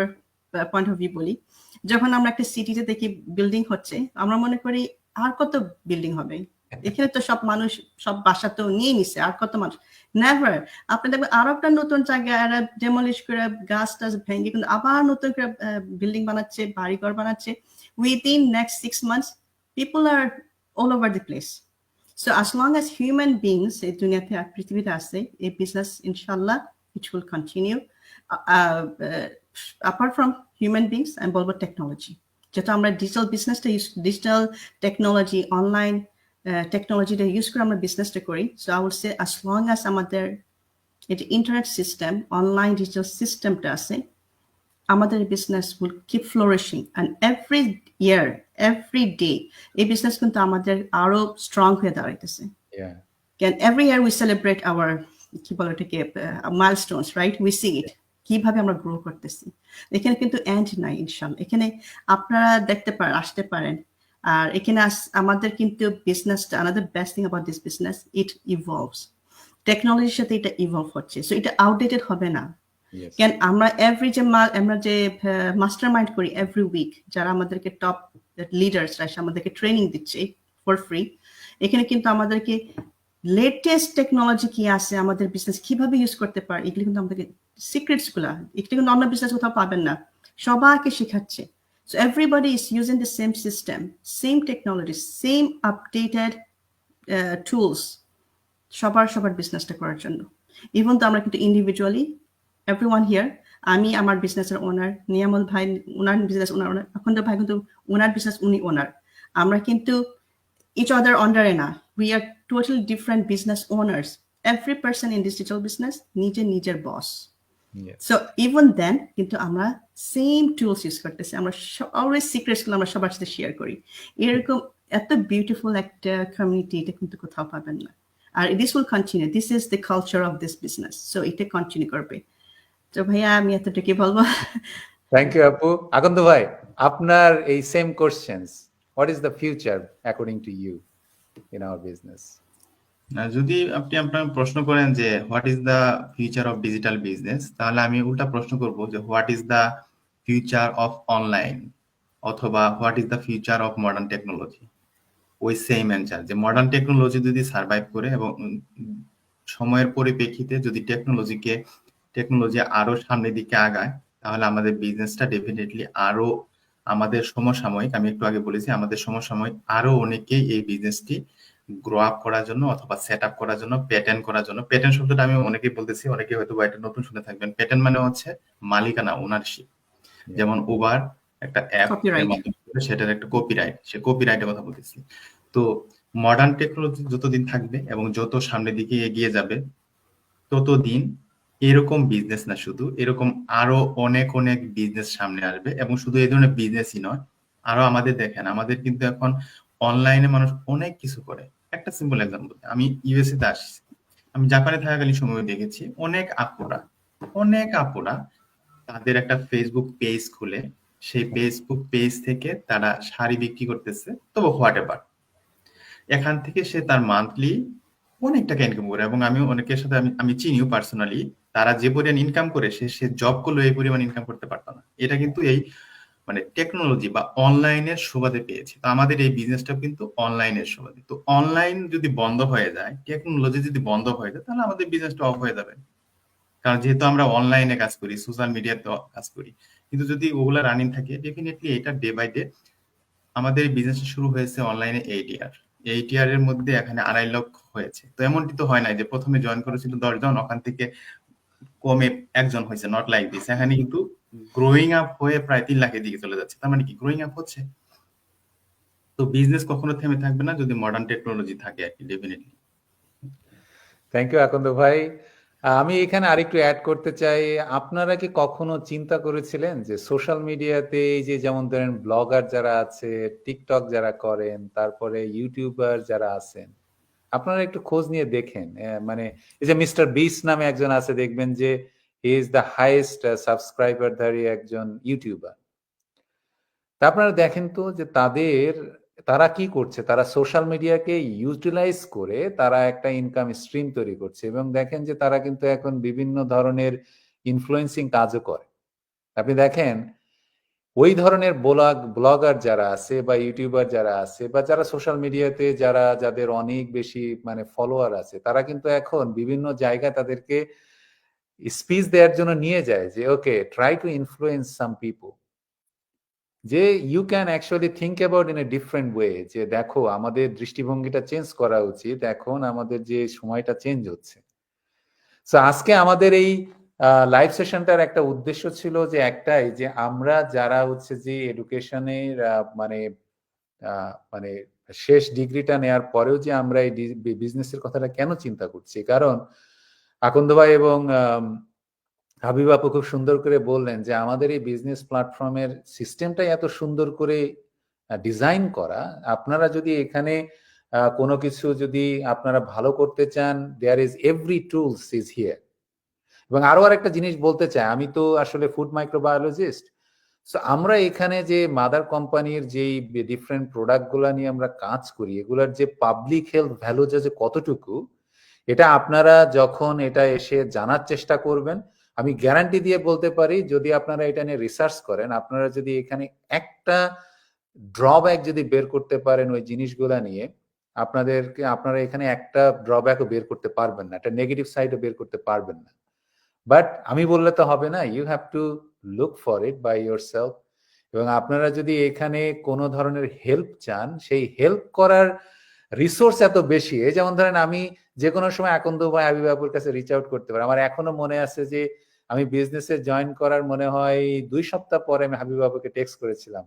পয়েন্ট অফ ভিউ বলি, যখন আমরা একটা সিটিতে দেখি বিল্ডিং হচ্ছে, আমরা মনে করি আর কত বিল্ডিং হবে, এখানে তো সব মানুষ সব বাসা তো নিয়ে নিছে, আর কত মানুষ। নেভার, আপনি দেখবেন আরো একটা নতুন জায়গায় এরা ডেমলিশ করে গাছ টাছ ভেঙে কিন্তু আবার নতুন করে বিল্ডিং বানাচ্ছে, বাড়িঘর বানাচ্ছে। Within next 6 months people are all over the place. So as long as human beings এই দুনিয়াতে পৃথিবীতে আছে, এই বিজনেস ইনশাল্লাহ it will continue. apart from human beings আমি বলবো টেকনোলজি, যেটা আমরা ডিজিটাল বিজনেসটা ডিজিটাল টেকনোলজি অনলাইন টেকনোলজিটা ইউজ করে আমরা বিজনেসটা করি। So I would say as long as আমাদের এটা ইন্টারনেট সিস্টেম অনলাইন ডিজিটাল সিস্টেমটা আছে, আমাদের business will keep flourishing, and every year every day এই বিজনেস কিন্তু আমাদের আরো স্ট্রং হয়ে দাঁড়াইতেছে। Can every year we celebrate our কি বলে এটাকে milestones, right? We see it কিভাবে আমরা গ্রো করতেছি। এখানে কিন্তু এন্ড নাই ইনশাআল্লাহ, এখানে আপনারা দেখতে পারেন, আসতে পারেন। আর এখানে আমাদের কিন্তু বিজনেসটা, another best thing about this business, it evolves, টেকনোলজির সাথে এটা ইভলভ হচ্ছে। সো এটা আউটডেটেড হবে না। কেন আমরা আমরা যে মাস্টার মাইন্ড করি এভরি উইক, যারা আমাদেরকে টপ লিডার্সরা আমাদেরকে ট্রেনিং দিচ্ছে ফর ফ্রি, এখানে কিন্তু আমাদেরকে লেটেস্ট টেকনোলজি কি আছে আমাদের বিজনেস কিভাবে ইউজ করতে পারে, এগুলো কিন্তু আমাদের সিক্রেটস গুলা, এগুলো কিন্তু অন্য বিজনেস কোথাও পাবেন না, সবাইকে শেখাচ্ছে। So everybody is using the same system, same technology, same updated tools সবার বিজনেসটা করার জন্য। ইভেন তো আমরা কিন্তু ইন্ডিভিজুয়ালি এভরিওয়ান হিয়ার, আমি আমার বিজনেসের ওনার, নিয়ামল ভাই ওনার বিজনেস ওনার, অখণ্ড ভাই কিন্তু ওনার বিজনেস উনি ওনার, আমরা কিন্তু each other under না, we are totally different business owners. Every person in this digital business নিজের বস। Yes. So even then কিন্তু আমরা সেম টুলস ইউজ করতেছি, আমরা অলওয়েজ সিক্রেটস গুলো আমরা সবার সাথে শেয়ার করি। এরকম এত বিউটিফুল একটা কমিউনিটি এটা কিন্তু কোথাও পাবেন না। আর this will continue, this is the culture of this business, so এটা কন্টিনিউ করবে। তো ভাইয়া আমি এতটুকু বলবো। থ্যাংক ইউ আপু। আকন্দ ভাই, আপনার এই same questions, what is the future according to you in our business? যদি আপনি আপনার প্রশ্ন করেন যে what is the future of digital business, তাহলে আমি উল্টা প্রশ্ন করব যে what is the future of online, অথবা what is the future of modern technology. ওই সেম অ্যান্সার, যে মডার্ন টেকনোলজি যদি সার্ভাইভ করে এবং সময়ের পরিপ্রেক্ষিতে যদি টেকনোলজি আরো সামনের দিকে আগায়, তাহলে আমাদের বিজনেসটা ডেফিনেটলি আরো, আমাদের সমসাময়িক, আমি একটু আগে বলেছি, আমাদের সমসাময়িক আরো অনেকেই এই বিজনেসটি গ্রো আপ করার জন্য অথবা সেট আপ করার জন্য, প্যাটার্ন করার জন্য। প্যাটার্ন শব্দটা আমি অনেকেই বলতেছি, অনেকে হয়তো এটা নতুন শুনে থাকবেন। প্যাটার্ন মানে হচ্ছে মালিকানা, ওনারশিপ। যেমন উবার একটা অ্যাপ, Copyright. সেটার একটা কপিরাইট, সে কপিরাইটের কথা বলতেছি। তো মডার্ন টেকনোলজি যতদিন থাকবে এবং যত সামনের দিকে এগিয়ে যাবে, ততদিন এরকম বিজনেস না, শুধু এরকম আরো অনেক বিজনেস সামনে আসবে। এবং শুধু এই ধরনের বিজনেসই নয়, আরো আমাদের দেখেন, আমাদের কিন্তু এখন অনলাইনে মানুষ অনেক কিছু করে। একটা সিম্পল এক্সাম্পল, আমি ইউএসএ তে আসছি, আমি জাপানে থাকাকালীন সময় দেখেছি অনেক আপুরা তাদের একটা ফেসবুক পেজ খুলে, সেই ফেসবুক পেজ থেকে তারা শাড়ি বিক্রি করতেছে, তবে হোয়াট এভার, এখান থেকে সে তার মান্থলি অনেক টাকা ইনকাম করে। এবং আমি অনেকের সাথে আমি চিনিও পার্সোনালি, তারা যে পরিমাণ ইনকাম করে, সে জব করলে এই পরিমাণ ইনকাম করতে পারতো না। এটা কিন্তু এই মানে টেকনোলজি বা অনলাইনের সুবাদে পেয়েছি। তো আমাদের এই বিজনেসটা কিন্তু অনলাইনের সুবাদে। তো অনলাইন যদি বন্ধ হয়ে যায়, টেকনোলজি যদি বন্ধ হয়ে যায়, তাহলে আমাদের বিজনেসটা অফ হয়ে যাবে। কারণ যেহেতু আমরা অনলাইনে কাজ করি, সোশ্যাল মিডিয়াতে কাজ করি, কিন্তু যদি ওগুলা রানিং থাকে, ডেফিনেটলি এটা ডে বাই ডে, আমাদের বিজনেস শুরু হয়েছে অনলাইনে 8 ইয়ার এর মধ্যে এখানে 2.5 লক্ষ হয়েছে। তো এমনটি তো হয় না যে প্রথমে জয়েন করেছিল 10 জন, ওখান থেকে কমে 1 জন হয়েছে, নট লাইক দিস। এখানে কিন্তু গ্রোয়িং আপ হয়ে প্রায় 3 লাখের দিকে চলে যাচ্ছে। তার মানে কি, গ্রোয়িং আপ হচ্ছে। তো বিজনেস কখনো থেমে থাকবে না যদি মডার্ন টেকনোলজি থাকে আর কি, ডেফিনেটলি। থ্যাংক ইউ আকন্দ ভাই। আমি এখানে আরেকটু অ্যাড করতে চাই, আপনারা কি কখনো চিন্তা করেছিলেন যে সোশ্যাল মিডিয়াতে এই যে যেমন ধরেন ব্লগার যারা আছে, টিকটক যারা করেন, তারপরে ইউটিউবার যারা আছেন, আপনারা একটু খোঁজ নিয়ে দেখেন, মানে এই যে মিস্টার বিস নামে একজন আছে, দেখবেন যে হি ইজ দ্য হাইয়েস্ট সাবস্ক্রাইবারধারী একজন ইউটিউবার। তা আপনারা দেখেন তো যে তারা কি করছে, তারা সোশ্যাল মিডিয়াকে ইউটিলাইজ করে তারা একটা ইনকাম স্ট্রিম তৈরি করছে, এবং দেখেন যে তারা কিন্তু এখন বিভিন্ন ধরনের ইনফ্লুয়েন্সিং কাজও করে। আপনি দেখেন ওই ধরনের ব্লগার যারা আছে বা ইউটিউবার যারা আছে বা যারা সোশ্যাল মিডিয়াতে যাদের অনেক বেশি মানে ফলোয়ার আছে, তারা কিন্তু এখন বিভিন্ন জায়গায় তাদেরকে স্পিচ দেওয়ার জন্য নিয়ে যায় যে okay try to influence some people, যে you can actually think about in a different way, যে দেখো আমাদের দৃষ্টিভঙ্গিটা চেঞ্জ করা উচিত, এখন আমাদের যে সময়টা চেঞ্জ হচ্ছে। সো আজকে আমাদের এই লাইভ সেশনটার একটা উদ্দেশ্য ছিল যে একটাই, যে আমরা যারা হচ্ছে যে এডুকেশনের মানে মানে শেষ ডিগ্রিটা নেওয়ার পরেও যে আমরা এই বিজনেসের কথাটা কেন চিন্তা করছি, কারণ আকন্দ ভাই এবং হাবিব আপু খুব সুন্দর করে বললেন যে আমাদের এই বিজনেস প্ল্যাটফর্মের সিস্টেমটাই এত সুন্দর করে ডিজাইন করা। আপনারা যদি এখানে কোনো কিছু যদি আপনারা ভালো করতে চান, there is every tools is here. এবং আরো আরেকটা জিনিস বলতে চাই, আমি তো আসলে ফুড মাইক্রোবায়োলজিস্ট, সো আমরা এখানে যে মাদার কোম্পানির যেই ডিফারেন্ট প্রোডাক্ট গুলা নিয়ে আমরা কাজ করি, এগুলার যে পাবলিক হেলথ ভ্যালু যে কতটুকু, এটা আপনারা যখন এটা এসে জানার চেষ্টা করবেন, আমি গ্যারান্টি দিয়ে বলতে পারি, যদি আপনারা এটা নিয়ে রিসার্চ করেন, আপনারা যদি এখানে একটা ড্রব্যাক যদি বের করতে পারেন ওই জিনিসগুলা নিয়ে, আপনারা এখানে একটা ড্রব্যাকও বের করতে পারবেন না, একটা নেগেটিভ সাইডও বের করতে পারবেন না। বাট আমি বললে তো হবে না, you have to look for it by yourself. এবং আপনারা যদি এখানে কোনো ধরনের হেল্প চান, সেই হেল্প করার রিসোর্স এত বেশি। এই যেমন ধরেন আমি যে কোনো সময় আকন্দ ভাই হাবিব আপুর কাছে রিচ আউট করতে পারি। আমার এখনো মনে আছে যে আমি বিজনেসে জয়েন করার মনে হয় 2 সপ্তাহ পরে আমি হাবিব আপুকে টেক্সট করেছিলাম,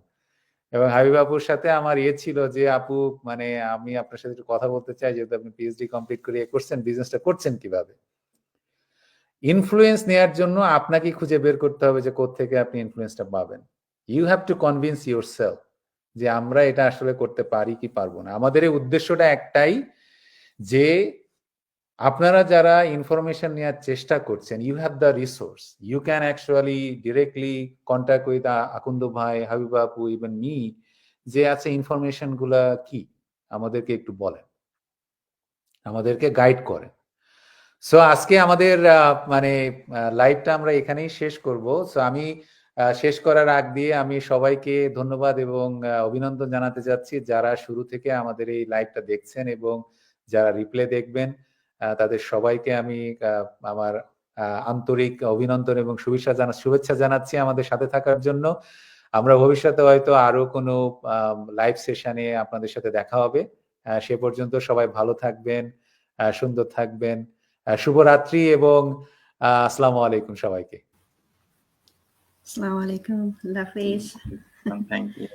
এবং হাবিব আপুর সাথে আমার ছিল যে আপু মানে আমি আপনার সাথে একটু কথা বলতে চাই, যেহেতু আপনি পিএইচডি কমপ্লিট করে করছেন, বিজনেসটা করছেন কিভাবে। ইনফ্লুয়েন্স নেওয়ার জন্য আপনাকে খুঁজে বের করতে হবে যে কোত্থেকে আপনি ইনফ্লুয়েন্সটা পাবেন। You have to convince yourself যে আমরা এটা আসলে করতে পারি কি পারবো না। আমাদের এই উদ্দেশ্যটা একটাই, যে আপনারা যারা ইনফরমেশন নেওয়ার চেষ্টা করছেন, you have the resource, you can actually directly contact with Akand ভাই, হাবিবা আপু, ইভেন মি, যে আছে ইনফরমেশন গুলা কি আমাদেরকে একটু বলেন, আমাদেরকে গাইড করেন। সো আজকে আমাদের মানে লাইভটা আমরা এখানেই শেষ করব। সো আমি শেষ করার আগ দিয়ে আমি সবাইকে ধন্যবাদ এবং অভিনন্দন জানাতে চাচ্ছি, যারা শুরু থেকে আমাদের এই লাইভটা দেখছেন এবং যারা রিপ্লে দেখবেন, তাদের সবাইকে আমি আমার আন্তরিক অভিনন্দন এবং শুভেচ্ছা জানাচ্ছি আমাদের সাথে থাকার জন্য। আমরা ভবিষ্যতে হয়তো আরো কোনো লাইভ সেশনে আপনাদের সাথে দেখা হবে। সে পর্যন্ত সবাই ভালো থাকবেন, সুন্দর থাকবেন। শুভরাত্রি এবং আসসালামু আলাইকুম সবাইকে। আসসালামু আলাইকুম, আল্লাহ হাফেজ। Thank you.